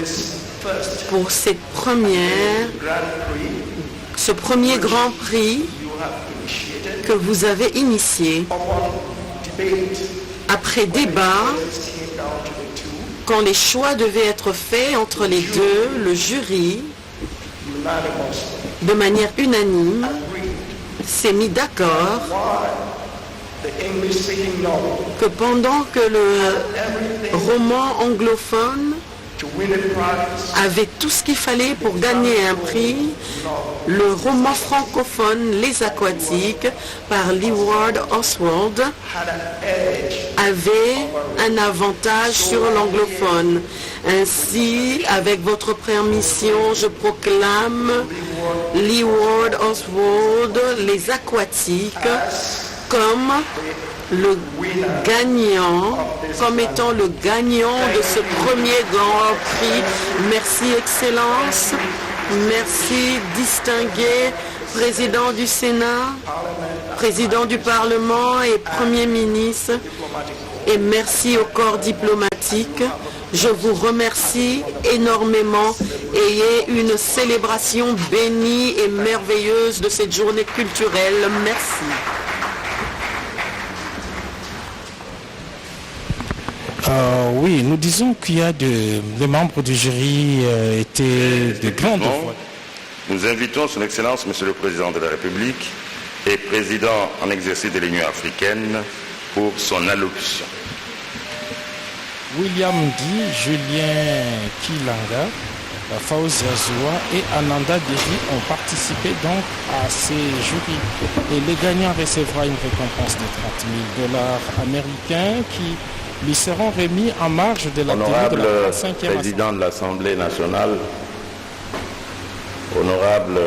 pour ce premier Grand Prix que vous avez initié. Après débat, quand les choix devaient être faits entre les 2, le jury, de manière unanime, s'est mis d'accord que pendant que le roman anglophone avait tout ce qu'il fallait pour gagner un prix, le roman francophone Les Aquatiques par Leeward Oswald avait un avantage sur l'anglophone. Ainsi, avec votre permission, je proclame Leeward Oswald Les Aquatiques comme le gagnant, comme étant le gagnant de ce premier Grand Prix. Merci, Excellence. Merci, distingué Président du Sénat, Président du Parlement et Premier ministre. Et merci au corps diplomatique. Je vous remercie énormément. Ayez une célébration bénie et merveilleuse de cette journée culturelle. Merci. Oui, nous disons qu'il y a des membres du jury étaient de grandes voix. Nous invitons son Excellence, Monsieur le Président de la République et Président en exercice de l'Union africaine pour son allocution. William Di, Julien Kilanga, Fawzia Zoua et Ananda Devi ont participé donc à ces jurys. Et les gagnants recevront une récompense de $30 000 américains qui lui seront remis en marge de la tenue de la 35e Président de l'Assemblée nationale, honorable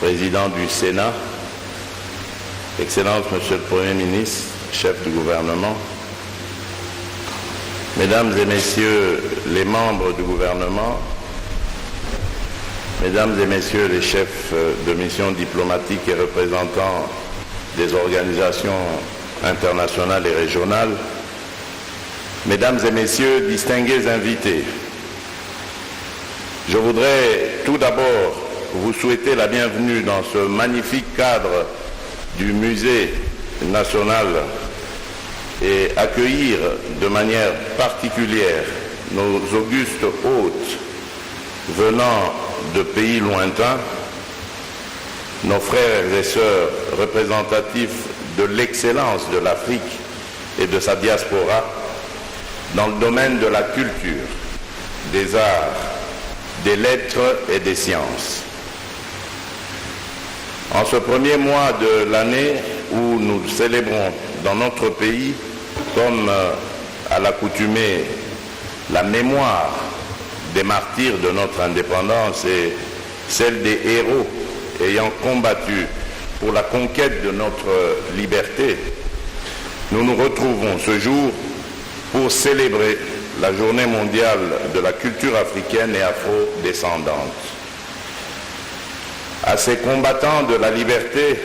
Président du Sénat, Excellence Monsieur le Premier ministre, chef du gouvernement, Mesdames et Messieurs les membres du gouvernement, Mesdames et Messieurs les chefs de mission diplomatiques et représentants des organisations internationales et régionales, Mesdames et Messieurs, distingués invités, je voudrais tout d'abord vous souhaiter la bienvenue dans ce magnifique cadre du Musée national et accueillir de manière particulière nos augustes hôtes venant de pays lointains, nos frères et sœurs représentatifs de l'excellence de l'Afrique et de sa diaspora dans le domaine de la culture, des arts, des lettres et des sciences. En ce premier mois de l'année où nous célébrons dans notre pays, comme à l'accoutumée, la mémoire des martyrs de notre indépendance et celle des héros ayant combattu pour la conquête de notre liberté, nous nous retrouvons ce jour pour célébrer la Journée mondiale de la culture africaine et afro-descendante. À ces combattants de la liberté,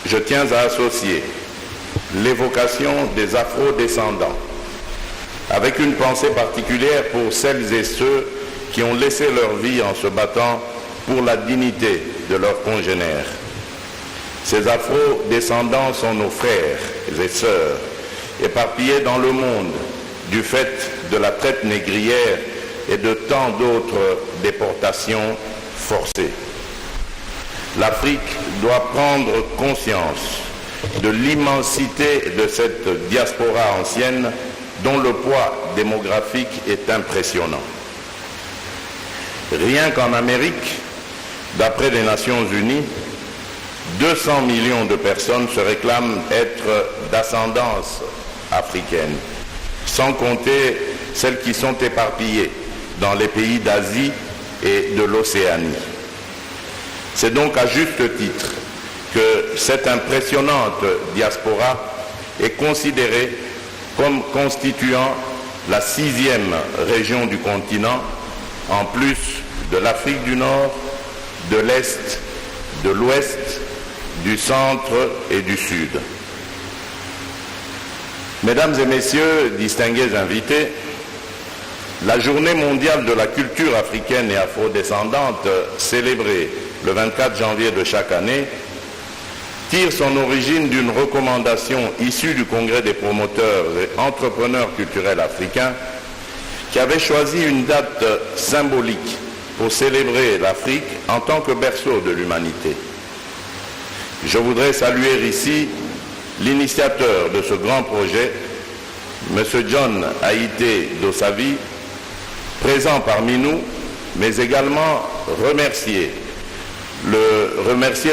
je tiens à associer l'évocation des afro-descendants, avec une pensée particulière pour celles et ceux qui ont laissé leur vie en se battant pour la dignité de leurs congénères. Ces afro-descendants sont nos frères et sœurs, éparpillés dans le monde du fait de la traite négrière et de tant d'autres déportations forcées. L'Afrique doit prendre conscience de l'immensité de cette diaspora ancienne dont le poids démographique est impressionnant. Rien qu'en Amérique, d'après les Nations Unies, 200 millions de personnes se réclament être d'ascendance africaine, sans compter celles qui sont éparpillées dans les pays d'Asie et de l'Océanie. C'est donc à juste titre que cette impressionnante diaspora est considérée comme constituant la 6e région du continent, en plus de l'Afrique du Nord, de l'Est, de l'Ouest, du Centre et du Sud. Mesdames et Messieurs, distingués invités, la Journée mondiale de la culture africaine et afrodescendante, célébrée le 24 janvier de chaque année, tire son origine d'une recommandation issue du Congrès des promoteurs et entrepreneurs culturels africains qui avait choisi une date symbolique pour célébrer l'Afrique en tant que berceau de l'humanité. Je voudrais saluer ici l'initiateur de ce grand projet, M. John Haïté Dossavi, présent parmi nous, mais également remercier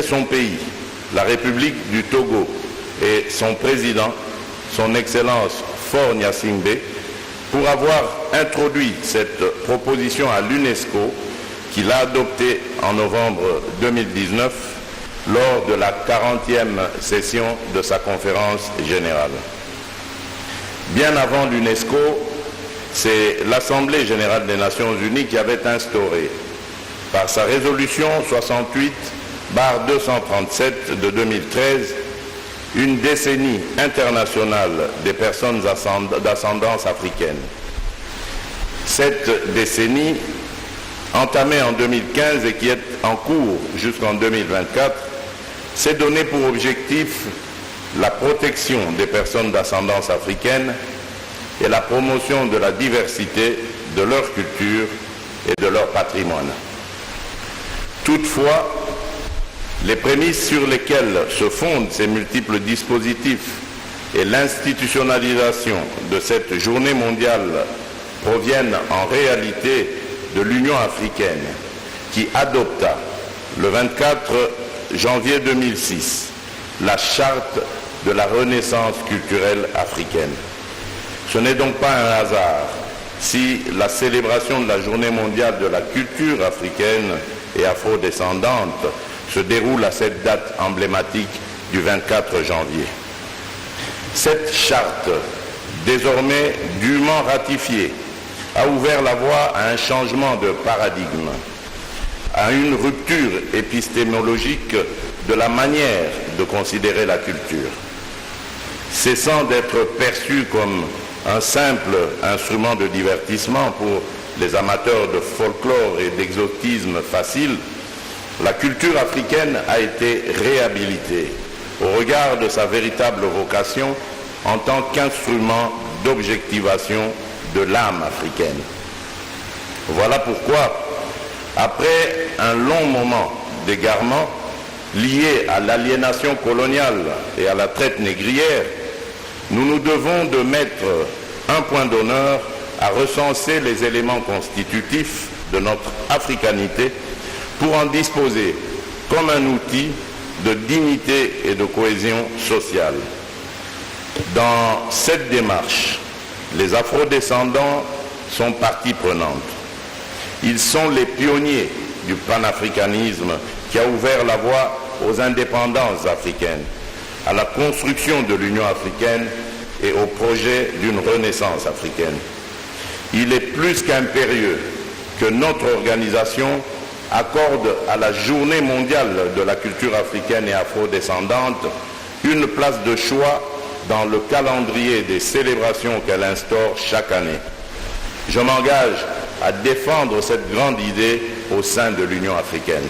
son pays, la République du Togo et son président, son Excellence Faure Gnassingbé, pour avoir introduit cette proposition à l'UNESCO qu'il a adoptée en novembre 2019 lors de la 40e session de sa conférence générale. Bien avant l'UNESCO, c'est l'Assemblée générale des Nations unies qui avait instauré, par sa résolution 68/237 de 2013, une décennie internationale des personnes d'ascendance africaine. Cette décennie, entamée en 2015 et qui est en cours jusqu'en 2024, s'est donnée pour objectif la protection des personnes d'ascendance africaine et la promotion de la diversité de leur culture et de leur patrimoine. Toutefois, les prémices sur lesquelles se fondent ces multiples dispositifs et l'institutionnalisation de cette journée mondiale proviennent en réalité de l'Union africaine qui adopta le 24 janvier 2006 la charte de la renaissance culturelle africaine. Ce n'est donc pas un hasard si la célébration de la journée mondiale de la culture africaine et afrodescendante se déroule à cette date emblématique du 24 janvier. Cette charte, désormais dûment ratifiée, a ouvert la voie à un changement de paradigme, à une rupture épistémologique de la manière de considérer la culture. Cessant d'être perçue comme un simple instrument de divertissement pour les amateurs de folklore et d'exotisme facile, la culture africaine a été réhabilitée au regard de sa véritable vocation en tant qu'instrument d'objectivation de l'âme africaine. Voilà pourquoi, après un long moment d'égarement lié à l'aliénation coloniale et à la traite négrière, nous nous devons de mettre un point d'honneur à recenser les éléments constitutifs de notre africanité pour en disposer comme un outil de dignité et de cohésion sociale. Dans cette démarche, les afrodescendants sont partie prenante. Ils sont les pionniers du panafricanisme qui a ouvert la voie aux indépendances africaines, à la construction de l'Union africaine et au projet d'une renaissance africaine. Il est plus qu'impérieux que notre organisation accorde à la Journée mondiale de la culture africaine et afrodescendante une place de choix dans le calendrier des célébrations qu'elle instaure chaque année. Je m'engage à défendre cette grande idée au sein de l'Union africaine.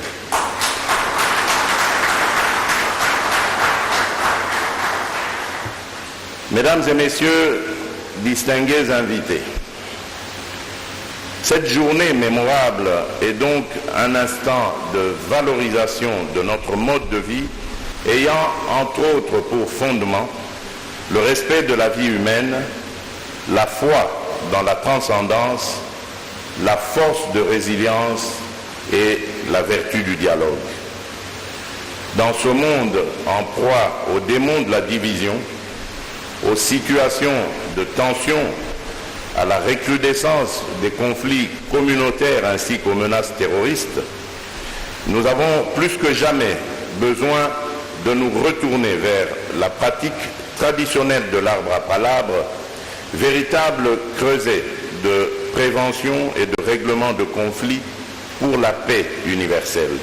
Mesdames et messieurs, distingués invités, cette journée mémorable est donc un instant de valorisation de notre mode de vie ayant entre autres pour fondement le respect de la vie humaine, la foi dans la transcendance, la force de résilience et la vertu du dialogue. Dans ce monde en proie aux démons de la division, aux situations de tension, à la recrudescence des conflits communautaires ainsi qu'aux menaces terroristes, nous avons plus que jamais besoin de nous retourner vers la pratique traditionnelle de l'arbre à palabres, véritable creuset de prévention et de règlement de conflits pour la paix universelle.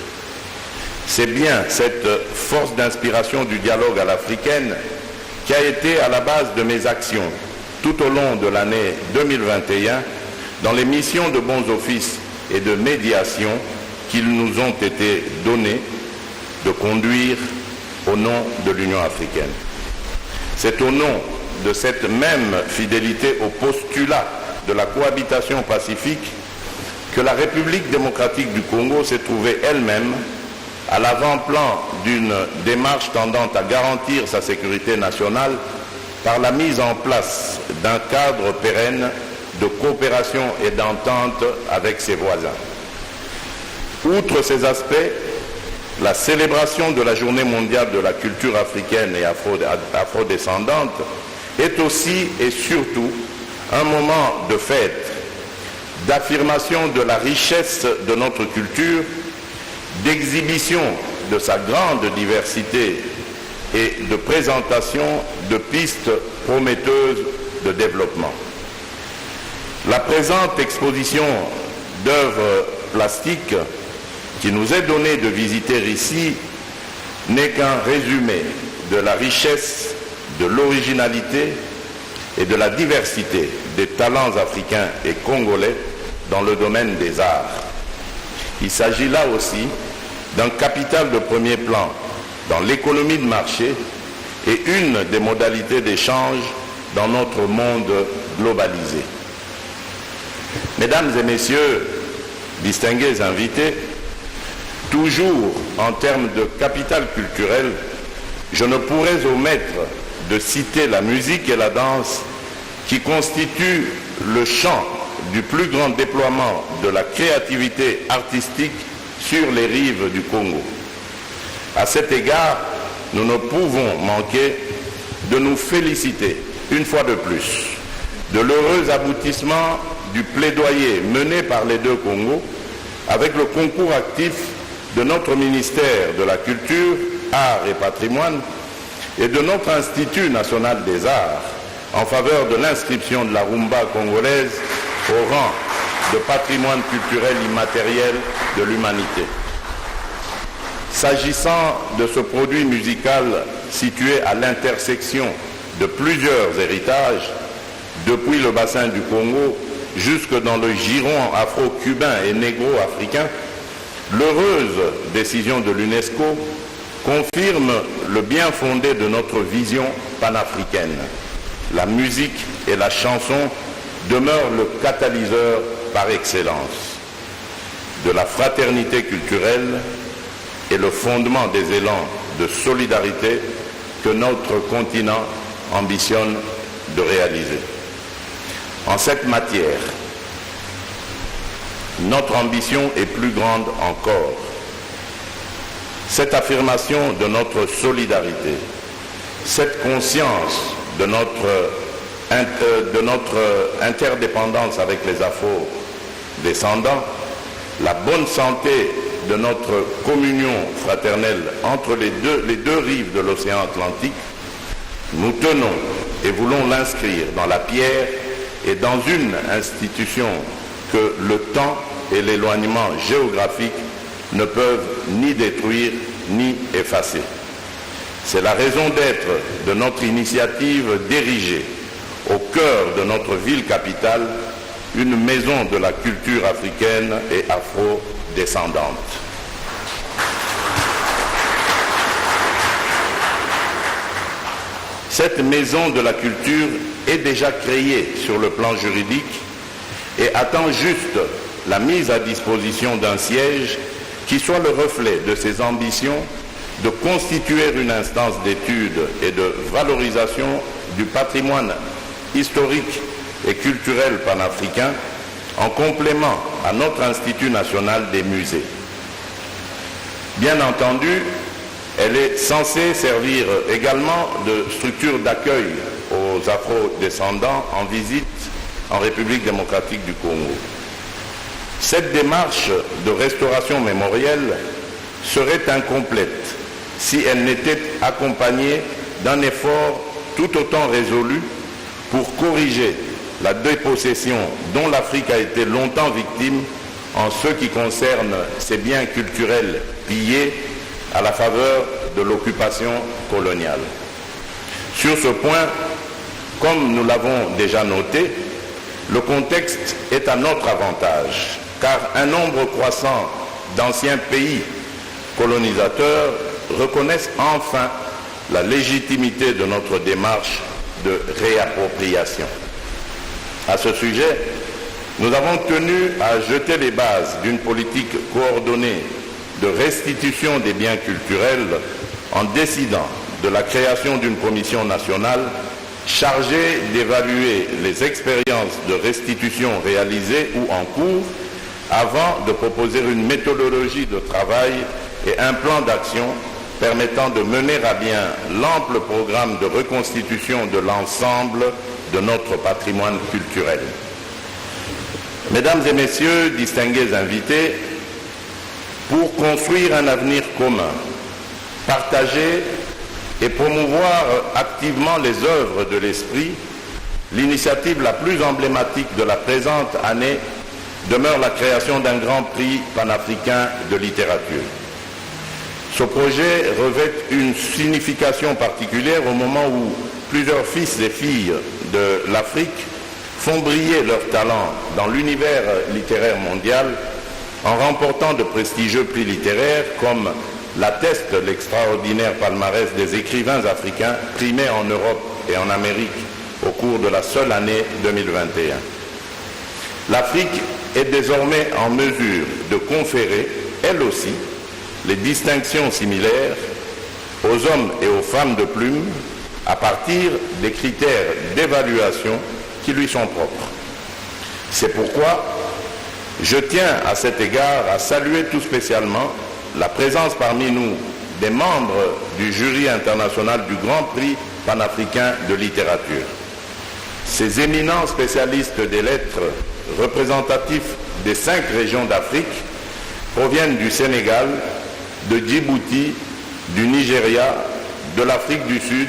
C'est bien cette force d'inspiration du dialogue à l'africaine qui a été à la base de mes actions tout au long de l'année 2021 dans les missions de bons offices et de médiation qu'ils nous ont été donnés de conduire au nom de l'Union africaine. C'est au nom de cette même fidélité au postulat de la cohabitation pacifique que la République démocratique du Congo s'est trouvée elle-même à l'avant-plan d'une démarche tendant à garantir sa sécurité nationale par la mise en place d'un cadre pérenne de coopération et d'entente avec ses voisins. Outre ces aspects, la célébration de la Journée mondiale de la culture africaine et afrodescendante est aussi et surtout un moment de fête, d'affirmation de la richesse de notre culture, d'exhibition de sa grande diversité et de présentation de pistes prometteuses de développement. La présente exposition d'œuvres plastiques qui nous est donnée de visiter ici n'est qu'un résumé de la richesse, de l'originalité et de la diversité des talents africains et congolais dans le domaine des arts. Il s'agit là aussi d'un capital de premier plan dans l'économie de marché et une des modalités d'échange dans notre monde globalisé. Mesdames et messieurs, distingués invités, toujours en termes de capital culturel, je ne pourrais omettre de citer la musique et la danse qui constituent le champ du plus grand déploiement de la créativité artistique sur les rives du Congo. À cet égard, nous ne pouvons manquer de nous féliciter, une fois de plus, de l'heureux aboutissement du plaidoyer mené par les deux Congos avec le concours actif de notre ministère de la Culture, Arts et Patrimoine et de notre Institut national des arts en faveur de l'inscription de la rumba congolaise au rang de patrimoine culturel immatériel de l'humanité. S'agissant de ce produit musical situé à l'intersection de plusieurs héritages, depuis le bassin du Congo jusque dans le giron afro-cubain et négro-africain, l'heureuse décision de l'UNESCO confirme le bien fondé de notre vision panafricaine. La musique et la chanson demeurent le catalyseur par excellence de la fraternité culturelle et le fondement des élans de solidarité que notre continent ambitionne de réaliser. En cette matière, notre ambition est plus grande encore. Cette affirmation de notre solidarité, cette conscience de notre interdépendance avec les Afro-descendants, la bonne santé de notre communion fraternelle entre les deux rives de l'océan Atlantique, nous tenons et voulons l'inscrire dans la pierre et dans une institution que le temps et l'éloignement géographique ne peuvent ni détruire ni effacer. C'est la raison d'être de notre initiative d'ériger au cœur de notre ville capitale une maison de la culture africaine et afro-descendante. Cette maison de la culture est déjà créée sur le plan juridique et attend juste la mise à disposition d'un siège qui soit le reflet de ses ambitions de constituer une instance d'étude et de valorisation du patrimoine historique et culturel panafricain en complément à notre Institut national des musées. Bien entendu, elle est censée servir également de structure d'accueil aux afro-descendants en visite en République démocratique du Congo. Cette démarche de restauration mémorielle serait incomplète si elle n'était accompagnée d'un effort tout autant résolu pour corriger la dépossession dont l'Afrique a été longtemps victime en ce qui concerne ses biens culturels pillés à la faveur de l'occupation coloniale. Sur ce point, comme nous l'avons déjà noté, le contexte est à notre avantage, car un nombre croissant d'anciens pays colonisateurs reconnaissent enfin la légitimité de notre démarche de réappropriation. À ce sujet, nous avons tenu à jeter les bases d'une politique coordonnée de restitution des biens culturels en décidant de la création d'une commission nationale chargée d'évaluer les expériences de restitution réalisées ou en cours avant de proposer une méthodologie de travail et un plan d'action permettant de mener à bien l'ample programme de reconstitution de l'ensemble de notre patrimoine culturel. Mesdames et messieurs, distingués invités, pour construire un avenir commun, partager et promouvoir activement les œuvres de l'esprit, l'initiative la plus emblématique de la présente année demeure la création d'un grand prix panafricain de littérature. Ce projet revêt une signification particulière au moment où plusieurs fils et filles de l'Afrique font briller leur talent dans l'univers littéraire mondial en remportant de prestigieux prix littéraires comme l'atteste l'extraordinaire palmarès des écrivains africains primés en Europe et en Amérique au cours de la seule année 2021. L'Afrique est désormais en mesure de conférer, elle aussi, les distinctions similaires aux hommes et aux femmes de plume à partir des critères d'évaluation qui lui sont propres. C'est pourquoi je tiens à cet égard à saluer tout spécialement la présence parmi nous des membres du jury international du Grand Prix panafricain de littérature. Ces éminents spécialistes des lettres représentatifs des 5 régions d'Afrique proviennent du Sénégal, de Djibouti, du Nigeria, de l'Afrique du Sud,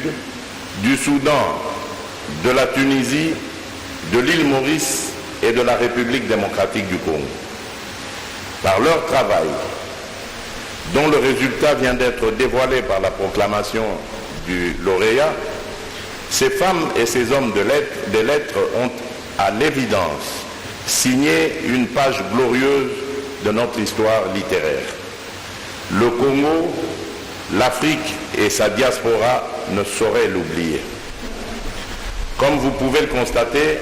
du Soudan, de la Tunisie, de l'île Maurice et de la République démocratique du Congo. Par leur travail, dont le résultat vient d'être dévoilé par la proclamation du lauréat, ces femmes et ces hommes des lettres ont, à l'évidence, signé une page glorieuse de notre histoire littéraire. Le Congo, l'Afrique et sa diaspora ne sauraient l'oublier. Comme vous pouvez le constater,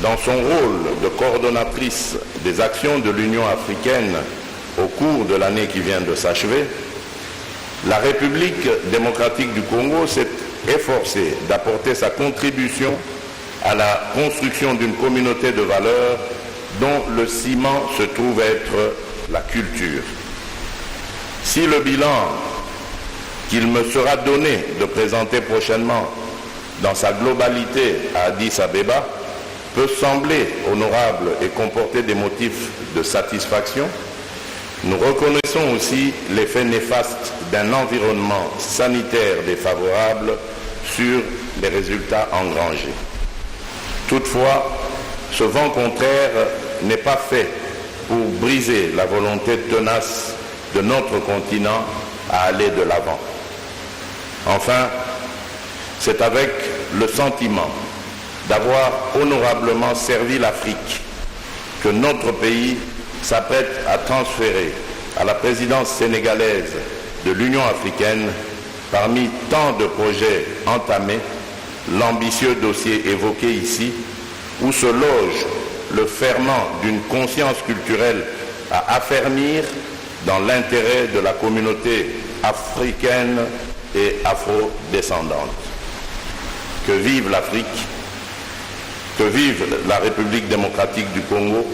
dans son rôle de coordonnatrice des actions de l'Union africaine au cours de l'année qui vient de s'achever, la République démocratique du Congo s'est efforcée d'apporter sa contribution à la construction d'une communauté de valeurs dont le ciment se trouve être la culture. Si le bilan qu'il me sera donné de présenter prochainement dans sa globalité à Addis Abeba peut sembler honorable et comporter des motifs de satisfaction, nous reconnaissons aussi l'effet néfaste d'un environnement sanitaire défavorable sur les résultats engrangés. Toutefois, ce vent contraire n'est pas fait pour briser la volonté tenace de notre continent à aller de l'avant. Enfin, c'est avec le sentiment d'avoir honorablement servi l'Afrique que notre pays s'apprête à transférer à la présidence sénégalaise de l'Union africaine, parmi tant de projets entamés, l'ambitieux dossier évoqué ici, où se loge le ferment d'une conscience culturelle à affermir dans l'intérêt de la communauté africaine et afro-descendante. Que vive l'Afrique, que vive la République démocratique du Congo,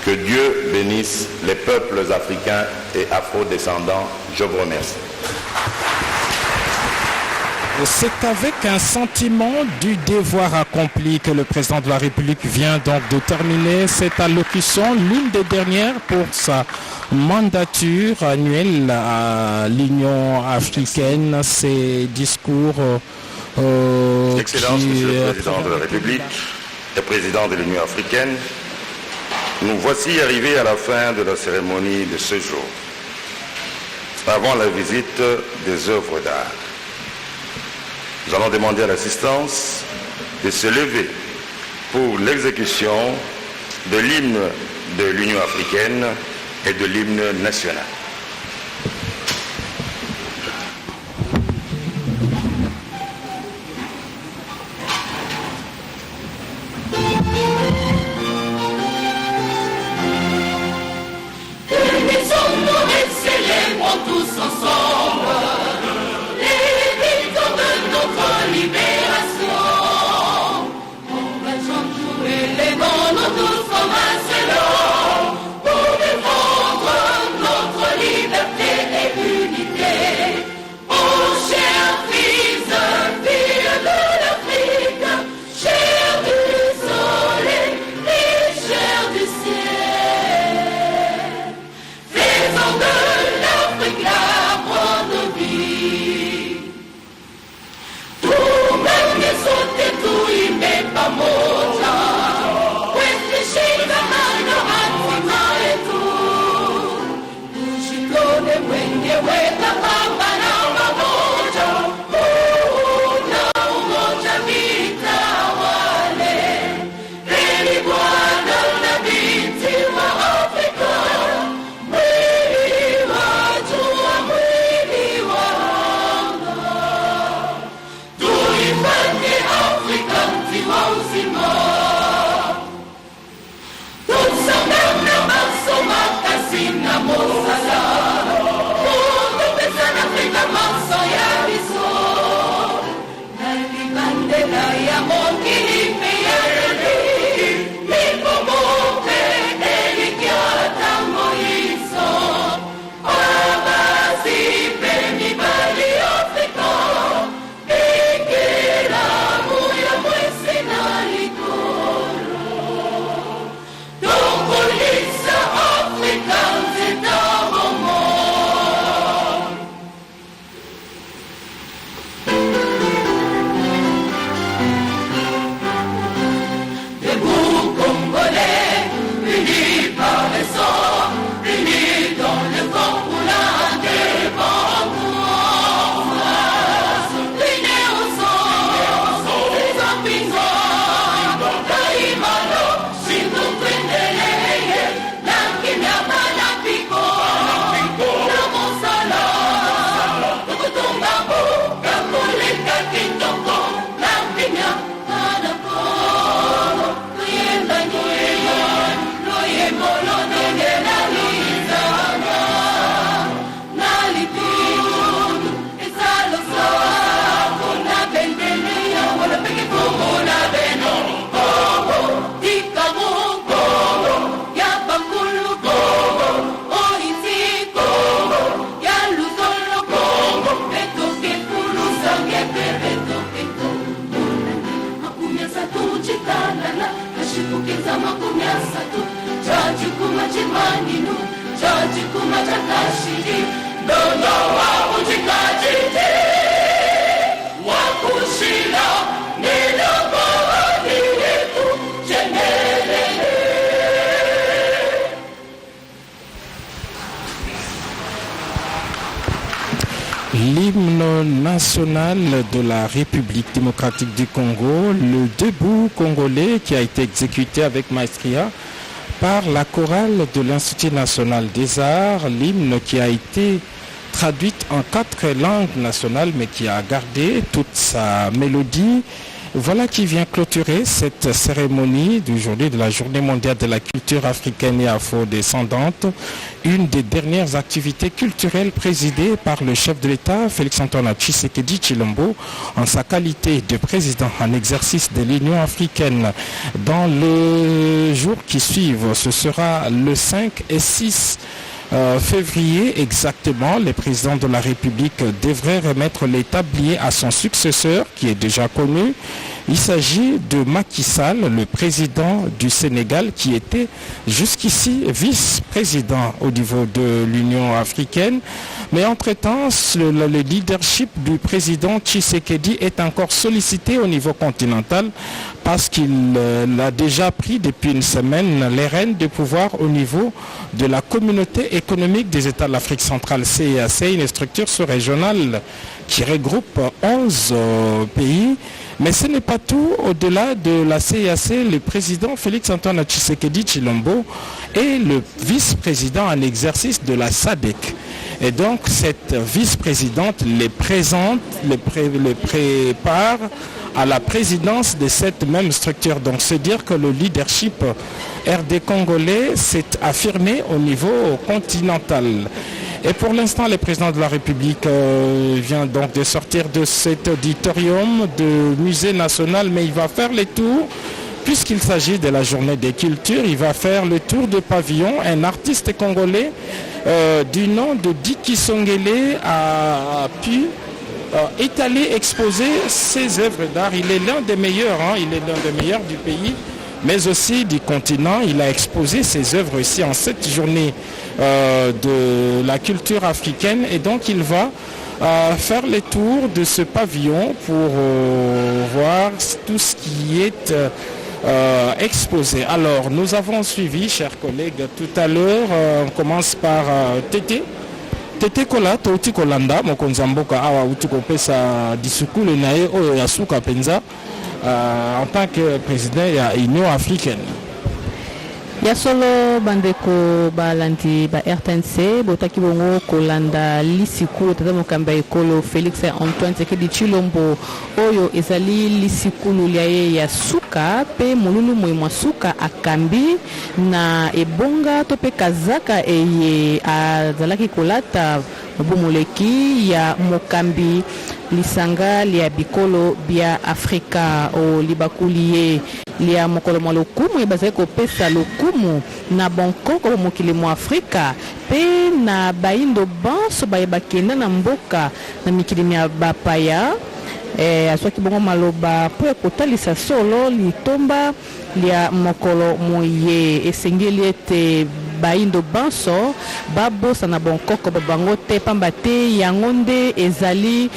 que Dieu bénisse les peuples africains et afro-descendants. Je vous remercie. C'est avec un sentiment du devoir accompli que le président de la République vient donc de terminer cette allocution, l'une des dernières pour sa mandature annuelle à l'Union africaine. Ces discours Excellences, Monsieur le Président de la République et Président de l'Union africaine, nous voici arrivés à la fin de la cérémonie de ce jour, avant la visite des œuvres d'art. Nous allons demander à l'assistance de se lever pour l'exécution de l'hymne de l'Union africaine et de l'hymne national. Tous comme un seul homme pour défendre notre L'hymne national de la République démocratique du Congo, le debout congolais qui a été exécuté avec maestria par la chorale de l'Institut national des arts, l'hymne qui a été traduite en 4 langues nationales mais qui a gardé toute sa mélodie. Voilà qui vient clôturer cette cérémonie d'aujourd'hui de la Journée mondiale de la culture africaine et afro-descendante, une des dernières activités culturelles présidées par le chef de l'État, Félix-Antoine Tshisekedi Tshilombo, en sa qualité de président en exercice de l'Union africaine. Dans les jours qui suivent, ce sera le 5 et 6 février exactement, les présidents de la République devraient remettre les tabliers à son successeur qui est déjà connu. Il s'agit de Macky Sall, le président du Sénégal, qui était jusqu'ici vice-président au niveau de l'Union africaine. Mais entre-temps, le leadership du président Tshisekedi est encore sollicité au niveau continental parce qu'il a déjà pris depuis une semaine les rênes de pouvoir au niveau de la communauté économique des États de l'Afrique centrale, CEAC, une structure sous-régionale qui regroupe 11 pays. Mais ce n'est pas tout. Au-delà de la CEAC, le président Félix-Antoine Tshisekedi Tshilombo est le vice-président en exercice de la SADC. Et donc cette vice-présidente les présente, les prépare à la présidence de cette même structure. Donc c'est dire que le leadership RD congolais s'est affirmé au niveau continental. Et pour l'instant, le président de la République vient donc de sortir de cet auditorium de musée national, mais il va faire les tours, puisqu'il s'agit de la journée des cultures, il va faire le tour de pavillon. Un artiste congolais du nom de Diki Songele a pu étaler, exposer ses œuvres d'art. Il est l'un des meilleurs, il est l'un des meilleurs du pays, mais aussi du continent. Il a exposé ses œuvres ici en cette journée de la culture africaine, et donc il va faire les tours de ce pavillon pour voir tout ce qui est exposé. Alors nous avons suivi, chers collègues, tout à l'heure, on commence par Tete Kola Touti Kolanda Mokonzamboka Awa Utuko Pesa Disukulu Nae Oyo Yasuka Penza en tant que président de l'Union africaine. Ya solo bandeko balandi ba RTNC botaki bongo kolanda lisikulu tata mokamba ekolo Félix Antoine Tshisekedi Tshilombo oyo ezali lisikulu liaye ya suka pe molulu moyemwa suka akambi na ebonga to pe kazaka eye azalaki kolata bomoleki ya mokambi lisanga lia bikolo bia Afrika o libakuliye lia mokolo mwa lokumu ebazali kopesa lokumu na bonkoko mokili mwa Afrika pe na baindo banso bayebakenda na mboka na mikili mya bapaya aswaki bongo maloba po ekotalisa solo litomba lia mokolo moye esengeli ete baindo banso babosa na bonkoko babango te pamba te yango nde ezali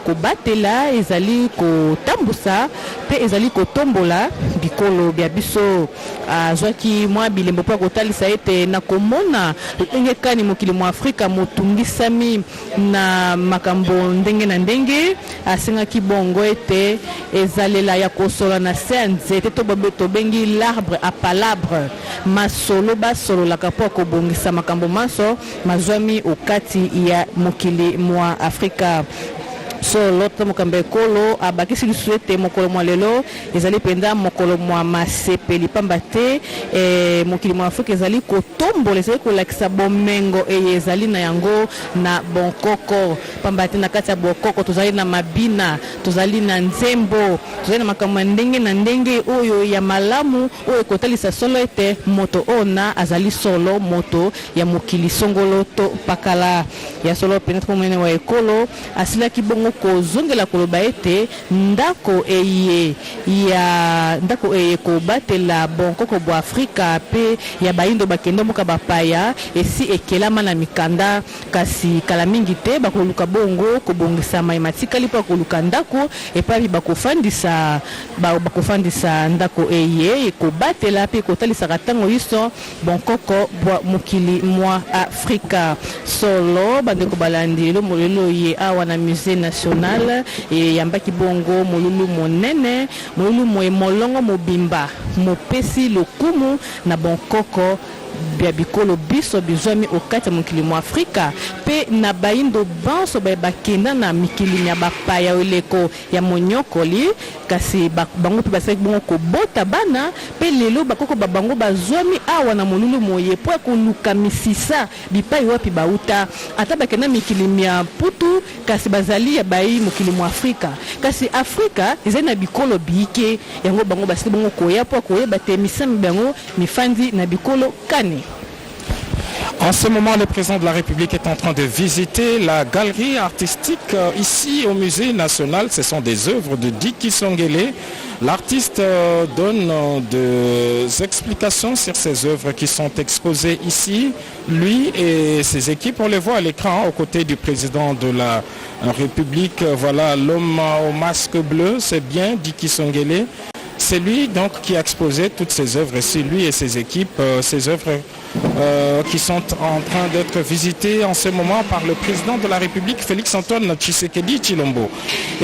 kobatela ezali kotambusa pe ezali kotombola bikolo bya biso. Azwaki mwa bilembo po kotalisa ete na komona ndenge kani mokili mwa Afrika motungisami na makambo ndenge na ndenge, asengaki bongo ete ezalela ya kosola na se nzete to bengi l'arbre à palabre masolo basolo la kapo kobongisa makambo maso mazwami okati ya mokili mwa Afrika. So loto mokambe kolo abakisi lisuete mokolo mwa lelo ezali penda mokolo mwa masepeli pamba te mokili mwa Afrika ezali kotombola ezali kolakisa bomengo ezali na yango na bonkoko pamba te na kati ya bonkoko tozali na mabina, tozali na nzembo, tozali na makambo ndenge na ndenge oyo ya malamu oyo kotalisa solo ete moto ona azali solo moto ya mokili songolo to pakala ya solo penda pomene wa ekolo asilaki bongo kozongela koloba ete ndako eye kobatela bonkoko bwa Afrika pe ya baindo bakende moka bapaya esi ekelama na mikanda kasi kala mingi te bakoluka bongo kobongisa maematikali pa koluka ndako epabi bakofandisa ndako eye kobatela pe kotalisa katango iso bonkoko bwa mukili mwa Afrika solo bandeko balandi lo molelo ye awa na musée national yambaki bongo molulu monene molulu molongo mobimba mopesi lokumu na bonkoko bia bikolo biso bizwami okati mukili mwa Afrika pe na baindo banso bakenda na mikili ya bapaya oleko ya monyokoli kasi bango pe basaki bongo kobota bana pe lelo bakoko babango bazwami awa na molulu moye po koluka misisa bipai wapi bauta ata bakenda mikili ya putu kasi bazali ya bai mukili mwa Afrika kasi Afrika ezali na bikolo biike yango bango basaki bongo koya po koyeba te misami bango mifandi na bikolo kane. En ce moment, le président de la République est en train de visiter la galerie artistique ici au Musée national. Ce sont des œuvres de Diki Songele. L'artiste donne des explications sur ces œuvres qui sont exposées ici. Lui et ses équipes, on les voit à l'écran aux côtés du président de la République. Voilà l'homme au masque bleu, c'est bien Diki Songele. C'est lui donc qui a exposé toutes ces œuvres, c'est lui et ses équipes, ces œuvres qui sont en train d'être visitées en ce moment par le président de la République, Félix-Antoine Tshisekedi Tshilombo.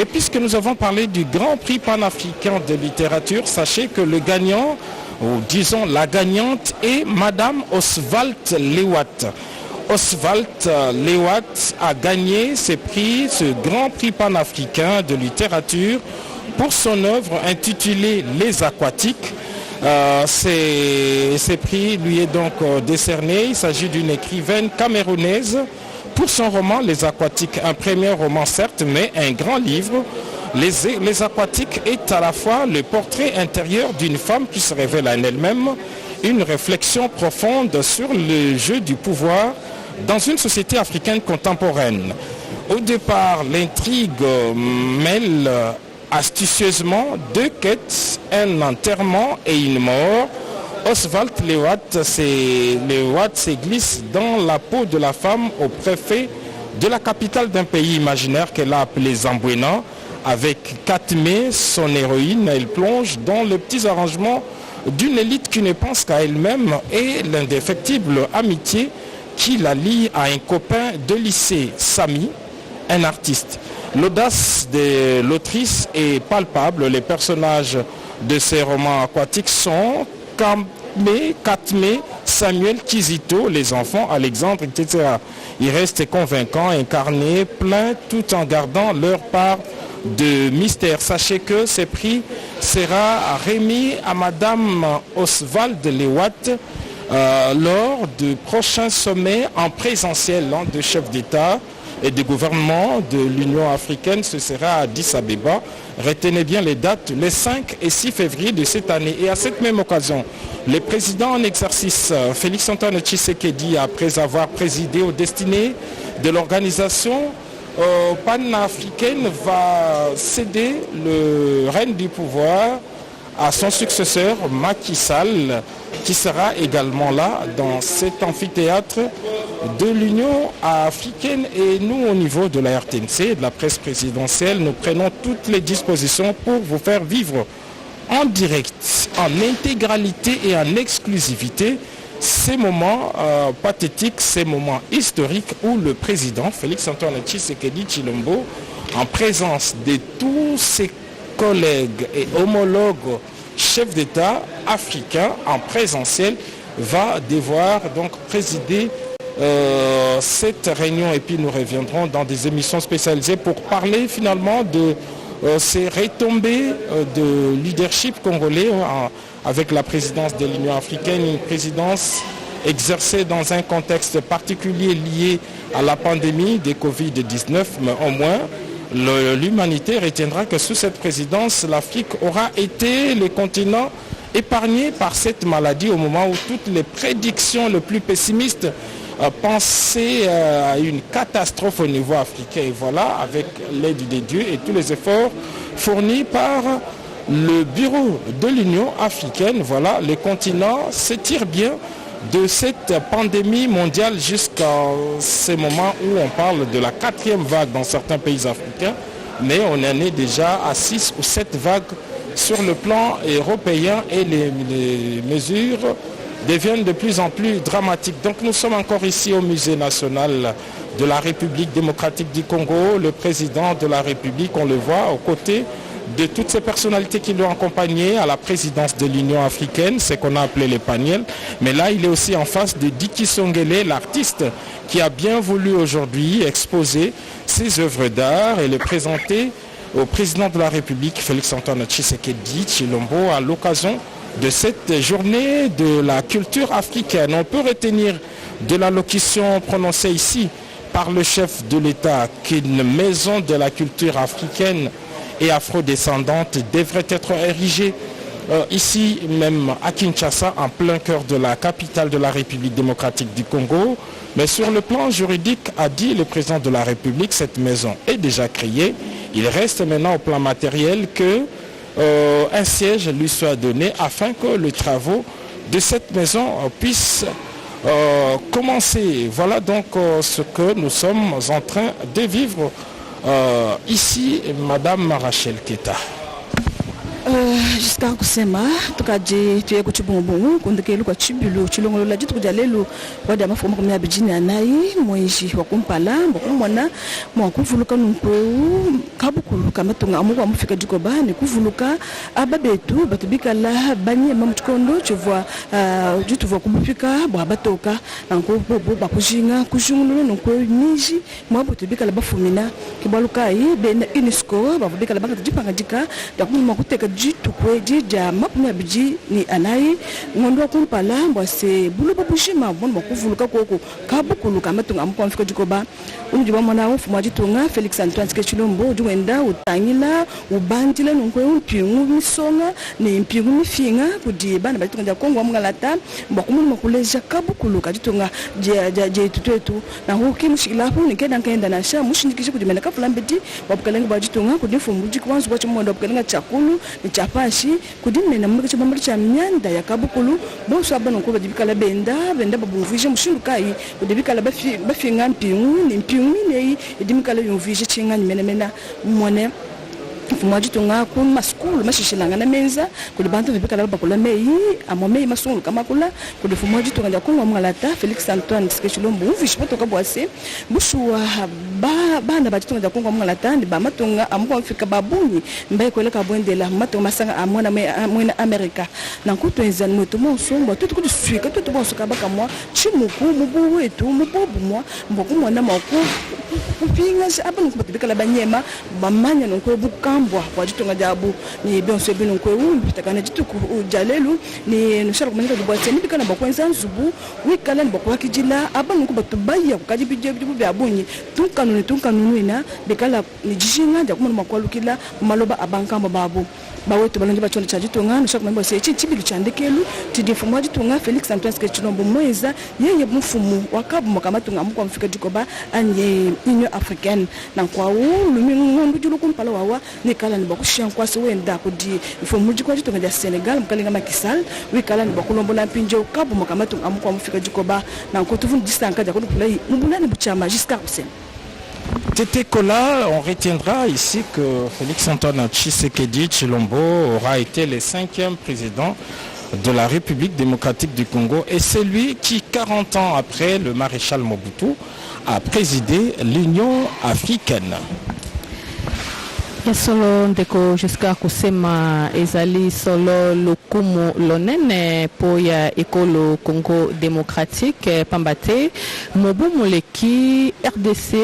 Et puisque nous avons parlé du Grand Prix panafricain de littérature, sachez que le gagnant, ou disons la gagnante, est Madame Oswald Lewat. Oswald Lewat a gagné ce Grand Prix panafricain de littérature pour son œuvre intitulée Les Aquatiques. Ce prix lui est donc décerné. Il s'agit d'une écrivaine camerounaise pour son roman Les Aquatiques, un premier roman certes, mais un grand livre. Les Aquatiques est à la fois le portrait intérieur d'une femme qui se révèle en elle-même, une réflexion profonde sur le jeu du pouvoir dans une société africaine contemporaine. Au départ, l'intrigue mêle astucieusement deux quêtes, un enterrement et une mort. Oswald Lewat se glisse dans la peau de la femme au préfet de la capitale d'un pays imaginaire qu'elle a appelé Zambouena. Avec Katmé, son héroïne, elle plonge dans les petits arrangements d'une élite qui ne pense qu'à elle-même et l'indéfectible amitié qui la lie à un copain de lycée, Sami, un artiste. L'audace de l'autrice est palpable. Les personnages de ces romans aquatiques sont Katmé, Samuel, Kizito, les enfants, Alexandre, etc. Ils restent convaincants, incarnés, pleins, tout en gardant leur part de mystère. Sachez que ce prix sera remis à Madame Oswald Lewat lors du prochain sommet en présentiel de chefs d'État et de gouvernement de l'Union africaine. Ce sera à Addis Abeba. Retenez bien les dates, les 5 et 6 février de cette année. Et à cette même occasion, le président en exercice, Félix-Antoine Tshisekedi, après avoir présidé aux destinées de l'organisation panafricaine, va céder le règne du pouvoir à son successeur Macky Sall, qui sera également là dans cet amphithéâtre de l'Union africaine. Et nous, au niveau de la RTNC, de la presse présidentielle, nous prenons toutes les dispositions pour vous faire vivre en direct, en intégralité et en exclusivité ces moments pathétiques, ces moments historiques où le président Félix-Antoine Tshisekedi Tshilombo, en présence de tous ses collègues et homologues chefs d'État africains en présentiel, va devoir donc présider cette réunion. Et puis nous reviendrons dans des émissions spécialisées pour parler finalement de ces retombées de leadership congolais avec la présidence de l'Union africaine, une présidence exercée dans un contexte particulier lié à la pandémie de Covid-19, mais au moins l'humanité retiendra que sous cette présidence, l'Afrique aura été le continent épargné par cette maladie au moment où toutes les prédictions les plus pessimistes penser à une catastrophe au niveau africain. Et voilà, avec l'aide des dieux et tous les efforts fournis par le bureau de l'Union africaine, voilà, le continent se tire bien de cette pandémie mondiale jusqu'à ce moment où on parle de la 4e vague dans certains pays africains, mais on en est déjà à 6 ou 7 vagues sur le plan européen et les mesures deviennent de plus en plus dramatiques. Donc nous sommes encore ici au Musée national de la République démocratique du Congo. Le président de la République, on le voit aux côtés de toutes ces personnalités qui l'ont accompagné à la présidence de l'Union africaine, c'est qu'on a appelé les panels. Mais là, il est aussi en face de Diki Songele, l'artiste qui a bien voulu aujourd'hui exposer ses œuvres d'art et les présenter au président de la République, Félix-Antoine Tshisekedi Tshilombo, à l'occasion de cette journée de la culture africaine. On peut retenir de l'allocution prononcée ici par le chef de l'État qu'une maison de la culture africaine et afro-descendante devrait être érigée ici même à Kinshasa, en plein cœur de la capitale de la République démocratique du Congo. Mais sur le plan juridique, a dit le président de la République, cette maison est déjà créée. Il reste maintenant au plan matériel que un siège lui soit donné afin que les travaux de cette maison puissent commencer. Voilà donc ce que nous sommes en train de vivre ici, Madame Rachel Keta. Jusqu'à kusema tukaje tuye kuchibongo kundikelo kwa chibilo chilongolo la jitu kujalelo wada mafomo kwa mabijini anayi mwenji wakumpala mbokumwana mwakuvuluka numpo kabukulu kama tunga amuko amufika dikoba ni kuvuluka ababetu batubika la banye mamuchikondo chevwa jitu vwa kumufika bwabatoka nanko bobo bakujinga kujungulu nko niji mwabutubika la bafumina kibaluka yi ben UNESCO babubika la banga jipanga jika dakumuma kuteka jitu kweji ja mapumya biji ni anayi ngondo kumpala mbwase bulu babushima bono bakuvuluka koko kabukulu kama tunga amuko amufika dikoba unjiba mwana wo fuma jitunga Felix Antoine Tshilombo juwenda utangila ubandila nunkwe umpingu misonga ni mpingu mifinga kudi bana batunga ja Kongo amngalata mbakumu makuleja kabukulu kajitunga je tutetu na huki mushilapo nikenda nkaenda na sha mushindikishe kudimena kafulambedi wabukalenga bajitunga kudi fumbuji kwanzu kwa chimondo wabukalenga chakulu ni chapashi kudimena mbike chibambali cha myanda ya kabukulu bonso abana ko badibikala benda babuvije mushindukai kudibikala bafinga mpingu ni mpingu ne idimikala yumvije chinga nyimena mone fumaji tunga kun maskulu mashishilanga na menza kuli bantu vibikala bakula mei amomei masungulu kama kula kuli fumaji tunga ja Kongo mngalata Felix Antoine Tshilombo uvishi potoka bwase bushuwa bana bajitunga ja Kongo mngalata ndi bamatunga amuko mfika babunyi mbaye kweleka bwendela matunga masanga amona mwena Amerika na kuto enzani moto monsombo tutu kuti swika tutu bonso kabaka mwa chimuku mubu wetu mubobu mwa mboku mwana mako kupinga abana kubatibikala banyema bamanya nko bukambwa kwa jitunga jabu ni bonso bino kwe bitakana jituku jalelu ni nushara kumanyika dubwate ni bikana bakwenza nzubu wikala ni bakwa kijila abana kubatubaya kukajibije byabunyi tunkanunu ina bikala ni jishinga ja kumana makwalukila maloba abankamba babu bawetu balonje bachona chajitunga nushara kumanyika se chibili chandekelu tidifumu jitunga Felix Antoine Tshilombo mweza yeye mfumu wakabu makamatunga amuko mfika dikoba anye Union africaine na kwa lumingo julu kumpala wawa ni kala ni bakushia kwase wenda kudi ifumu jiko jitunga ja Senegal mkalinga makisal wikala ni bakulombola mpinje ukabu makamatunga amuko amfika dikoba na ko tuvu distanka ja kulai mubulani buchama jusqu'à Hussein. Tété Kola, on retiendra ici que Félix Antoine Tshisekedi Tshilombo aura été le 5e président de la République démocratique du Congo et c'est lui qui, 40 ans après le maréchal Mobutu, a présidé l'Union africaine. Ya solo ndeko jusqu'à kusema ezali solo lokumu lonene po ya ekolo Congo démocratique pambate mobumu leki RDC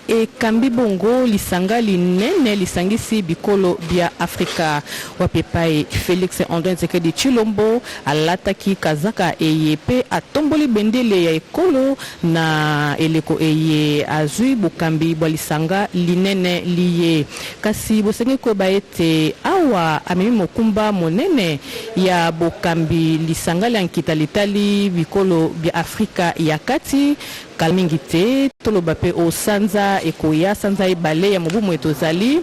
e kambi bongo lisanga linene lisangisi bikolo bia Afrika wapepai Felix Antoine Tshisekedi Tshilombo alataki kazaka eyepe atomboli bendele ya ekolo na eleko eye azui bukambi bwa lisanga linene liye kasi bosenge ko baete awa awa amemi mokumba monene ya bokambi lisanga ya nkita litali bikolo bya Afrika ya kati kalmingi te toloba pe o sanza ekoya sanza ebale ya mobumu etozali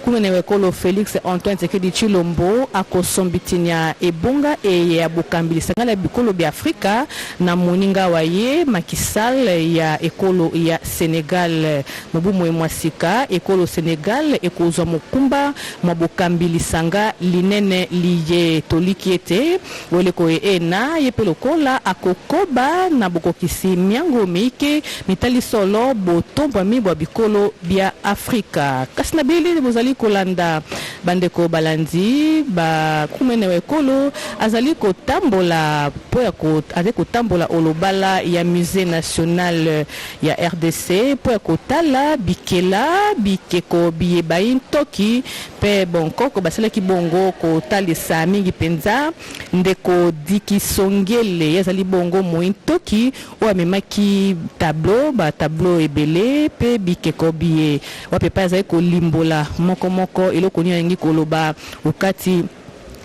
kumene wekolo Félix Antoine Tshisekedi Tshilombo akosombitinya ebonga ya bokambi lisanga ya bikolo bya Afrika na moninga waye makisal ya ekolo ya Senegal mobumu mwasika ekolo Senegal ekozwa mokumba mwa bokambi lisanga linene liye tolikiete weleko ena yepelokola akokoba na bokokisi miango meike mitali solo botombwa mibwa bikolo bya Afrika kasina bili bozali kolanda bandeko balandi ba kumene wekolo azali kotambola po ya kotambola olobala ya musée national ya RDC po ya kotala bikela bikeko biyebain toki pe bonkoko basalaki bongo kotalisa mingi penza ndeko Dikisongele yazali bongo mointoki o amemaki tableau ebele pe bikeko biye wape pa azali kolimbola moko eloko ni yangi koloba ukati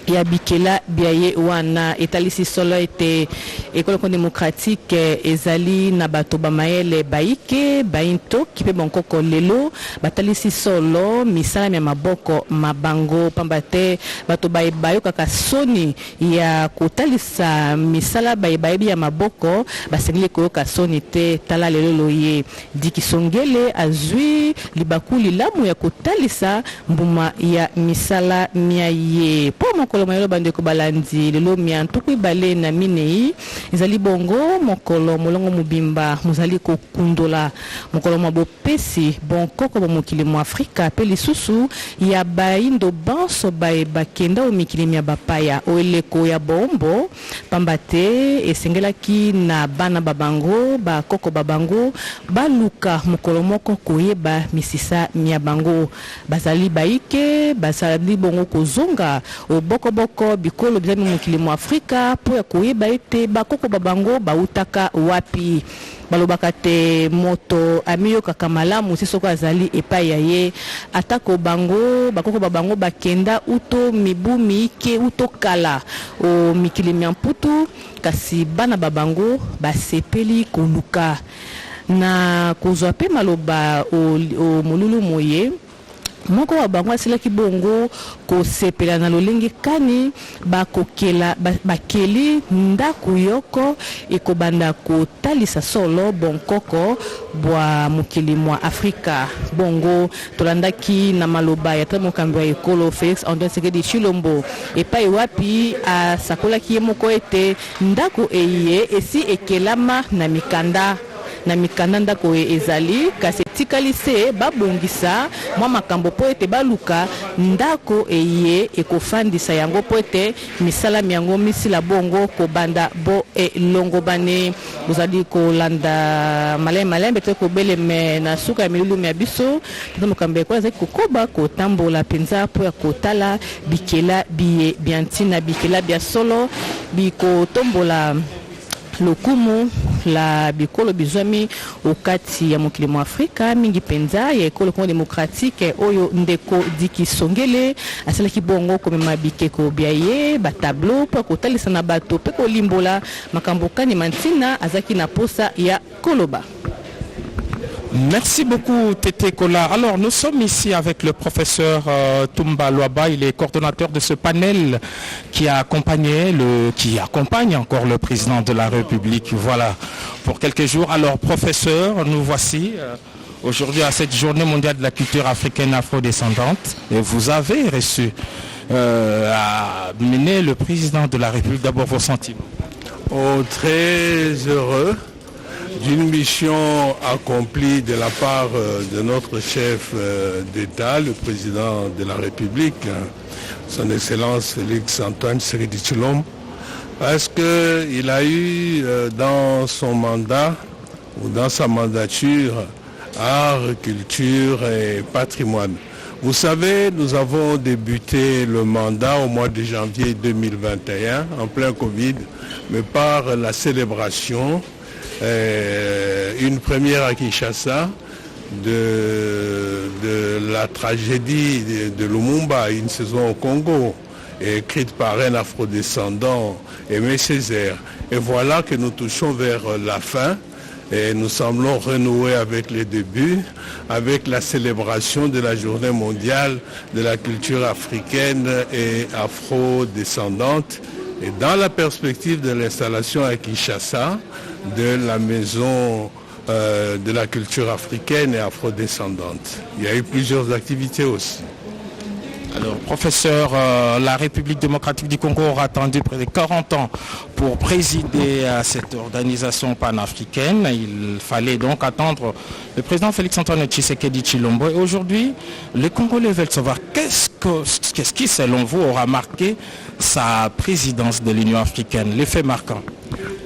ya bikela biaye wana etalisi solo ete ekolo démocratique ezali na bato bamaele baike bainto kipe bonkoko lelo batalisi solo misala ya maboko mabango pambate bato bayo kaka soni ya kotalisa misala bayebi ya maboko basengeli koyoka soni te tala lelo loye Dikisongele azwi libakuli lamu ya kotalisa mbuma ya misala miaye po mokolo mayelo bandeko balandi lelo miantuku bale na minei ezali bongo mokolo molongo mubimba muzali kokundola mokolo mabopesi bonkoko bomokili mu Afrika pe lisusu ya baindo banso bakenda omikili ya bapaya oeleko ya bombo pambate esengelaki na bana babango bakoko babango baluka mokolo moko koyeba misisa mia bango bazali baike bazali bongo kozonga oboko bikolo bizami mokili mu Afrika po ya koyeba ete bakoko babango bautaka wapi balobaka te moto amiyoka malamu sisoko azali epai ya ye atako bango bakoko babango bakenda uto mibu miike uto kala o mikili miamputu kasi bana babango basepeli koluka na kozwa pe maloba o molulu moye moko wa bango asilaki bongo kosepela na lolenge kani bakokela bakeli ndaku yoko ekobanda kotalisa solo bonkoko bwa mokili mwa Afrika bongo tolandaki na maloba ya mokambi wa ekolo Félix Antoine Tshisekedi Tshilombo epai wapi asakolaki ye moko ete ndaku eye esi ekelama na mikanda ndako ezali kasi tikali se babongisa mwa makambo po ete baluka ndako eye ekofandisa yango po ete misala miango misila bongo kobanda bo elongo bane bozali kolanda malembe te kobele me na suka ya milulu ya biso to mokambo ekolo ezali kokoba kotambola penza po ya kotala bikela biye biantina bikela bia solo bikotombola lokumu la bikolo bizwami okati ya mokili mu Afrika mingi penza ya ekolo Congo démocratique oyo ndeko Dikisongele asalaki bongo komema bikeko biaye batableau po kotalisa na bato pe kolimbola makambo kani mantina azaki na posa ya koloba. Merci beaucoup Tété Kola. Alors nous sommes ici avec le professeur Toumba Loaba, il est coordonnateur de ce panel qui accompagne encore le président de la République. Voilà, pour quelques jours. Alors professeur, nous voici aujourd'hui à cette journée mondiale de la culture africaine afrodescendante et vous avez reçu à mener le président de la République. D'abord vos sentiments. Oh, très heureux d'une mission accomplie de la part de notre chef d'État, le président de la République, son Excellence Félix Antoine Tshisekedi Tshilombo, parce qu'il a eu dans son mandat ou dans sa mandature art, culture et patrimoine. Vous savez, nous avons débuté le mandat au mois de janvier 2021, en plein Covid, mais par la célébration une première à Kinshasa de la tragédie de Lumumba, Une saison au Congo, écrite par un afrodescendant, Aimé Césaire. Et voilà que nous touchons vers la fin et nous semblons renouer avec les débuts, avec la célébration de la journée mondiale de la culture africaine et afro-descendante, et dans la perspective de l'installation à Kinshasa de la maison de la culture africaine et afro-descendante. Il y a eu plusieurs activités aussi. Alors, professeur, la République démocratique du Congo aura attendu près de 40 ans pour présider à cette organisation panafricaine. Il fallait donc attendre le président Félix-Antoine Tshisekedi Tshilombo. Et aujourd'hui, les Congolais veulent savoir qu'est-ce qui, selon vous, aura marqué sa présidence de l'Union africaine, l'effet marquant.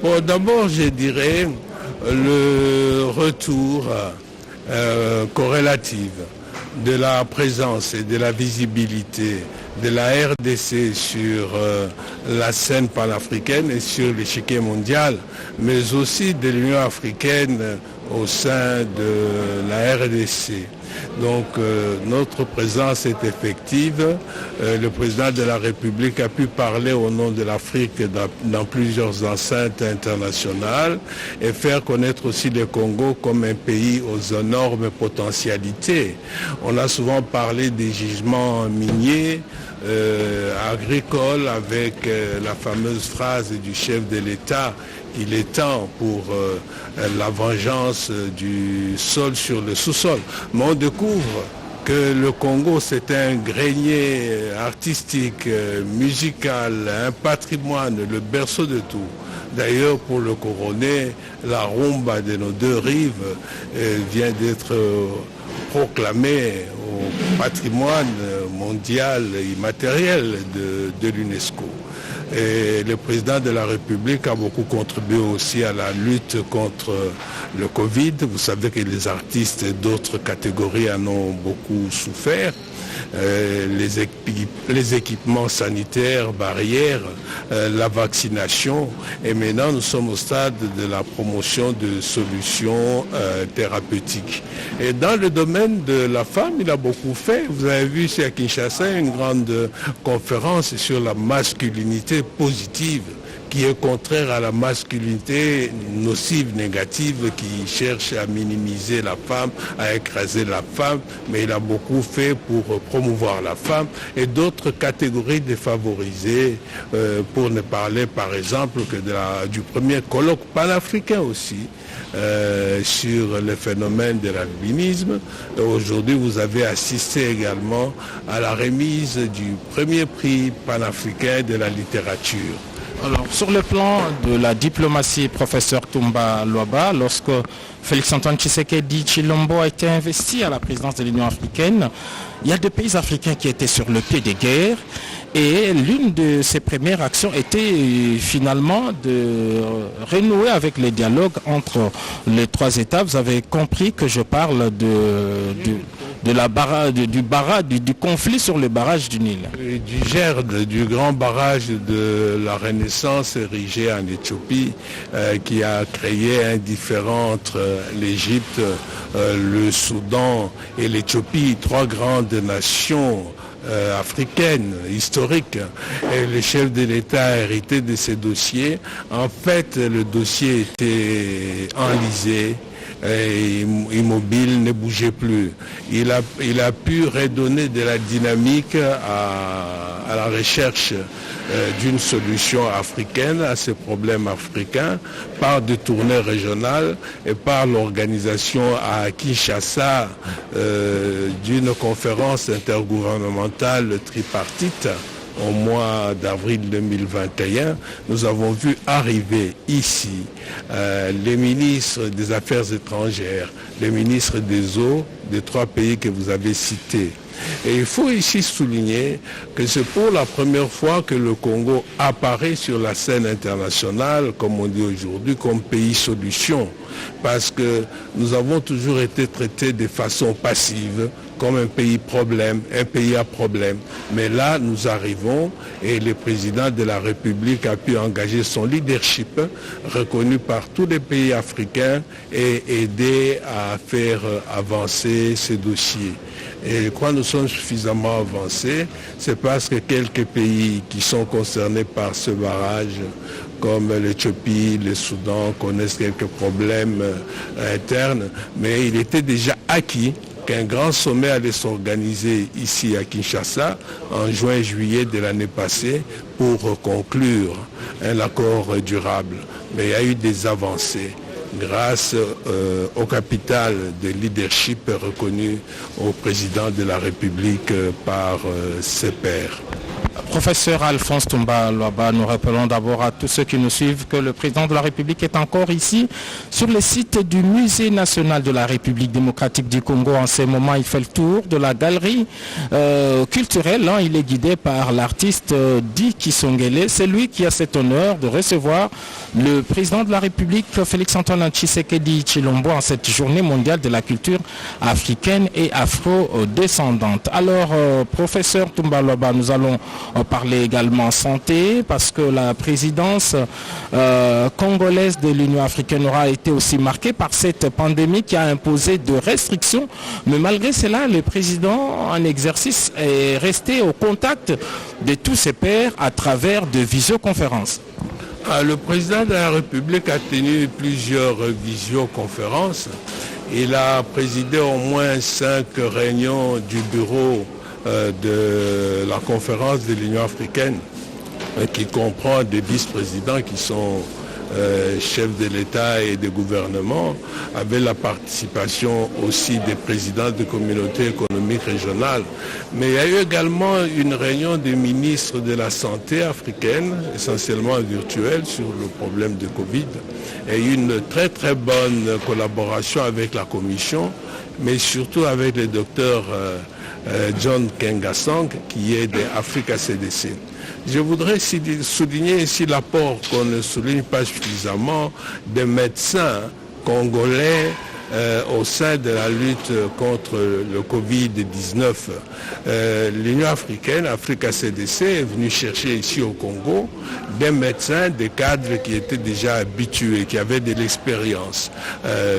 Bon, d'abord, je dirais le retour corrélatif de la présence et de la visibilité de la RDC sur la scène panafricaine et sur l'échiquier mondial, mais aussi de l'Union africaine au sein de la RDC. Donc notre présence est effective. Le président de la République a pu parler au nom de l'Afrique dans plusieurs enceintes internationales et faire connaître aussi le Congo comme un pays aux énormes potentialités. On a souvent parlé des gisements miniers, agricoles, avec la fameuse phrase du chef de l'État: il est temps pour la vengeance du sol sur le sous-sol. Mais on découvre que le Congo, c'est un grenier artistique, musical, un patrimoine, le berceau de tout. D'ailleurs, pour le couronner, la rumba de nos deux rives vient d'être proclamée au patrimoine mondial immatériel de l'UNESCO. Et le président de la République a beaucoup contribué aussi à la lutte contre le Covid. Vous savez que les artistes et d'autres catégories en ont beaucoup souffert. Les équipements sanitaires, barrières, la vaccination. Et maintenant, nous sommes au stade de la promotion de solutions thérapeutiques. Et dans le domaine de la femme, il a beaucoup fait. Vous avez vu ici à Kinshasa une grande conférence sur la masculinité positive, qui est contraire à la masculinité nocive, négative, qui cherche à minimiser la femme, à écraser la femme, mais il a beaucoup fait pour promouvoir la femme et d'autres catégories défavorisées, pour ne parler par exemple que du premier colloque panafricain aussi, sur le phénomène de l'albinisme. Aujourd'hui, vous avez assisté également à la remise du premier prix panafricain de la littérature. Alors, sur le plan de la diplomatie, professeur Toumba Loaba, lorsque Félix-Antoine Tshisekedi Tshilombo a été investi à la présidence de l'Union africaine, il y a deux pays africains qui étaient sur le pied de guerre et l'une de ses premières actions était finalement de renouer avec les dialogues entre les trois États. Vous avez compris que je parle du conflit sur le barrage du Nil. Du GERD, du grand barrage de la Renaissance érigé en Éthiopie, qui a créé un différend entre l'Égypte, le Soudan et l'Éthiopie, trois grandes nations africaine, historique, et le chef de l'État a hérité de ces dossiers. En fait, le dossier était enlisé, et immobile, ne bougeait plus. Il a pu redonner de la dynamique à la recherche d'une solution africaine à ces problèmes africains par des tournées régionales et par l'organisation à Kinshasa d'une conférence intergouvernementale tripartite au mois d'avril 2021. Nous avons vu arriver ici les ministres des Affaires étrangères, les ministres des eaux des trois pays que vous avez cités. Et il faut ici souligner que c'est pour la première fois que le Congo apparaît sur la scène internationale, comme on dit aujourd'hui, comme pays solution. Parce que nous avons toujours été traités de façon passive, comme un pays problème, un pays à problème. Mais là, nous arrivons et le président de la République a pu engager son leadership reconnu par tous les pays africains et aider à faire avancer ces dossiers. Et quand nous sommes suffisamment avancés, c'est parce que quelques pays qui sont concernés par ce barrage, comme l'Éthiopie, le Soudan, connaissent quelques problèmes internes, mais il était déjà acquis qu'un grand sommet allait s'organiser ici à Kinshasa en juin-juillet de l'année passée pour conclure un accord durable. Mais il y a eu des avancées grâce au capital de leadership reconnu au président de la République par ses pairs. Professeur Alphonse Toumba Loaba, nous rappelons d'abord à tous ceux qui nous suivent que le président de la République est encore ici sur le site du Musée national de la République démocratique du Congo. En ce moment, il fait le tour de la galerie culturelle. Il est guidé par l'artiste Di Kisongele. C'est lui qui a cet honneur de recevoir le président de la République, Félix-Antoine Tshisekedi Tshilombo, en cette journée mondiale de la culture africaine et afro-descendante. Alors, professeur Toumba Loaba, nous allons parler également santé, parce que la présidence congolaise de l'Union africaine aura été aussi marquée par cette pandémie qui a imposé de restrictions. Mais malgré cela, le président en exercice est resté au contact de tous ses pairs à travers de visioconférences. Le président de la République a tenu plusieurs visioconférences. Il a présidé au moins 5 réunions du bureau de la conférence de l'Union africaine, qui comprend des vice-présidents qui sont chefs de l'État et des gouvernements, avec la participation aussi des présidents de communautés économiques régionales. Mais il y a eu également une réunion des ministres de la Santé africaine, essentiellement virtuelle, sur le problème de Covid, et une très très bonne collaboration avec la Commission, mais surtout avec le docteur John Kengasong, qui est de Africa CDC. Je voudrais souligner ici l'apport qu'on ne souligne pas suffisamment des médecins congolais au sein de la lutte contre le Covid-19. L'Union africaine, Africa CDC, est venue chercher ici au Congo des médecins, des cadres qui étaient déjà habitués, qui avaient de l'expérience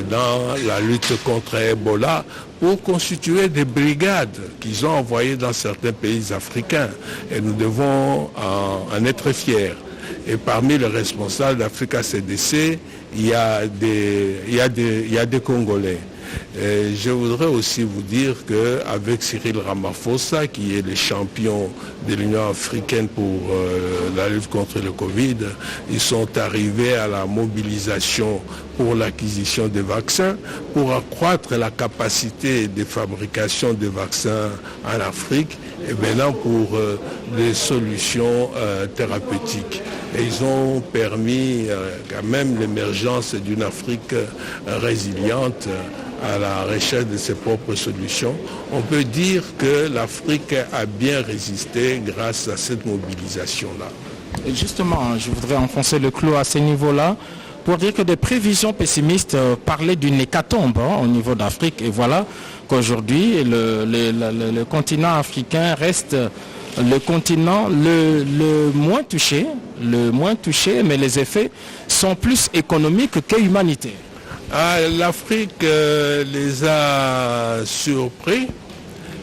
dans la lutte contre Ebola, pour constituer des brigades qu'ils ont envoyées dans certains pays africains. Et nous devons en être fiers. Et parmi les responsables d'Africa CDC, il y a des Congolais. Et je voudrais aussi vous dire qu'avec Cyril Ramaphosa, qui est le champion de l'Union africaine pour la lutte contre le Covid, ils sont arrivés à la mobilisation pour l'acquisition des vaccins, pour accroître la capacité de fabrication des vaccins en Afrique et maintenant pour des solutions thérapeutiques. Et ils ont permis quand même l'émergence d'une Afrique résiliente à la recherche de ses propres solutions. On peut dire que l'Afrique a bien résisté grâce à cette mobilisation-là. Et justement, je voudrais enfoncer le clou à ce niveau-là pour dire que des prévisions pessimistes parlaient d'une hécatombe au niveau d'Afrique. Et voilà qu'aujourd'hui, le continent africain reste le continent le moins touché, mais les effets sont plus économiques que humanitaires. L'Afrique les a surpris.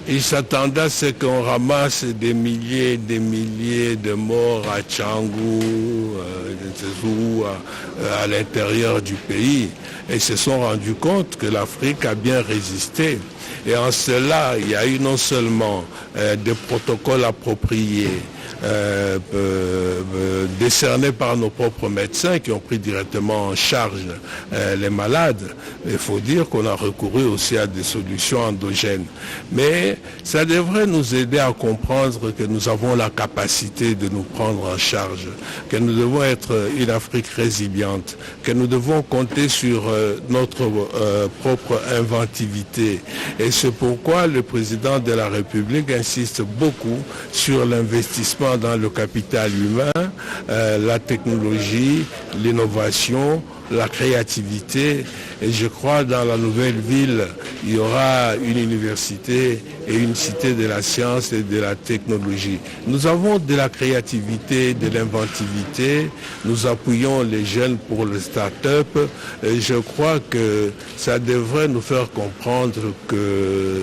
Ils s'attendaient à ce qu'on ramasse des milliers de morts à Tchangou, à l'intérieur du pays. Et se sont rendus compte que l'Afrique a bien résisté. Et en cela, il y a eu non seulement des protocoles appropriés, décernés par nos propres médecins qui ont pris directement en charge les malades. Il faut dire qu'on a recouru aussi à des solutions endogènes. Mais ça devrait nous aider à comprendre que nous avons la capacité de nous prendre en charge, que nous devons être une Afrique résiliente, que nous devons compter sur notre propre inventivité Et c'est pourquoi le président de la République insiste beaucoup sur l'investissement dans le capital humain, la technologie, l'innovation, la créativité. Et je crois dans la nouvelle ville, il y aura une université et une cité de la science et de la technologie. Nous avons de la créativité, de l'inventivité. Nous appuyons les jeunes pour le start-up. Et je crois que ça devrait nous faire comprendre que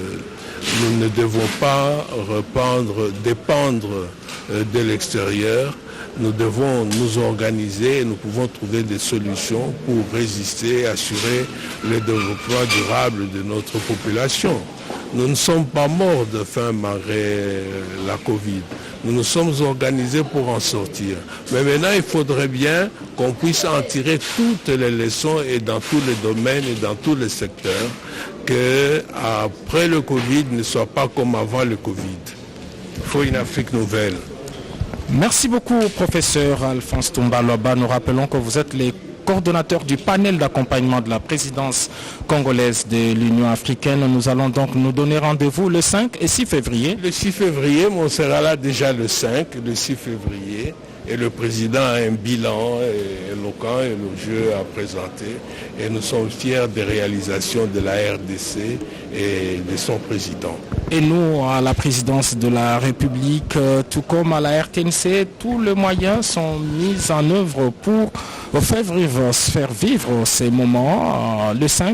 nous ne devons pas dépendre de l'extérieur. Nous devons nous organiser et nous pouvons trouver des solutions pour résister et assurer le développement durable de notre population. Nous ne sommes pas morts de faim malgré la Covid. Nous nous sommes organisés pour en sortir. Mais maintenant, il faudrait bien qu'on puisse en tirer toutes les leçons et dans tous les domaines et dans tous les secteurs, qu'après le Covid ne soit pas comme avant le Covid. Il faut une Afrique nouvelle. Merci beaucoup, professeur Alphonse Toumba Loba. Nous rappelons que vous êtes les coordonnateurs du panel d'accompagnement de la présidence congolaise de l'Union africaine. Nous allons donc nous donner rendez-vous le 5 et 6 février. Le 6 février, on sera là déjà le 5, le 6 février. Et le président a un bilan éloquent et élogieux à présenter. Et nous sommes fiers des réalisations de la RDC et de son président. Et nous, à la présidence de la République, tout comme à la RTNC, tous les moyens sont mis en œuvre pour faire vivre ces moments. Le 5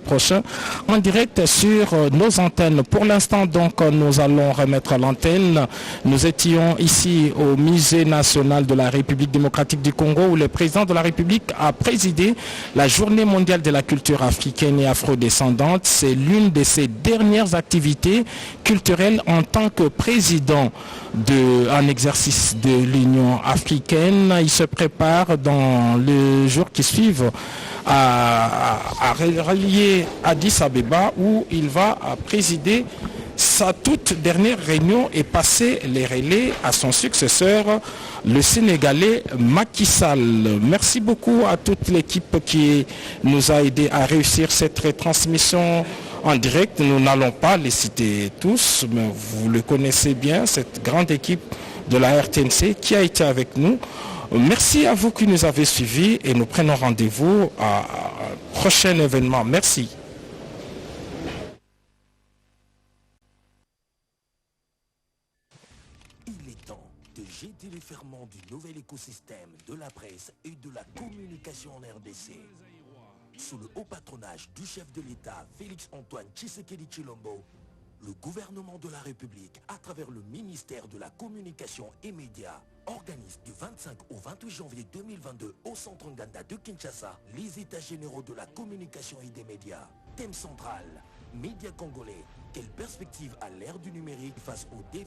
prochain en direct sur nos antennes. Pour l'instant, donc, nous allons remettre l'antenne. Nous étions ici au Musée national de la République démocratique du Congo où le président de la République a présidé la Journée mondiale de la culture africaine et afrodescendante. C'est l'une de ses dernières activités culturelles en tant que président en exercice de l'Union africaine. Il se prépare dans les jours qui suivent à relier Addis Abeba où il va présider sa toute dernière réunion et passer les relais à son successeur, le Sénégalais Macky Sall. Merci beaucoup à toute l'équipe qui nous a aidé à réussir cette retransmission en direct. Nous n'allons pas les citer tous, mais vous le connaissez bien, cette grande équipe de la RTNC qui a été avec nous. Merci à vous qui nous avez suivis et nous prenons rendez-vous à un prochain événement. Merci. Il est temps de jeter les ferments du nouvel écosystème de la presse et de la communication en RDC. Sous le haut patronage du chef de l'État, Félix-Antoine Tshisekedi Tshilombo, le gouvernement de la République, à travers le ministère de la Communication et Médias, organise du 25 au 28 janvier 2022 au centre Nganda de Kinshasa les états généraux de la communication et des médias. Thème central, médias congolais, quelle perspective à l'ère du numérique face aux défis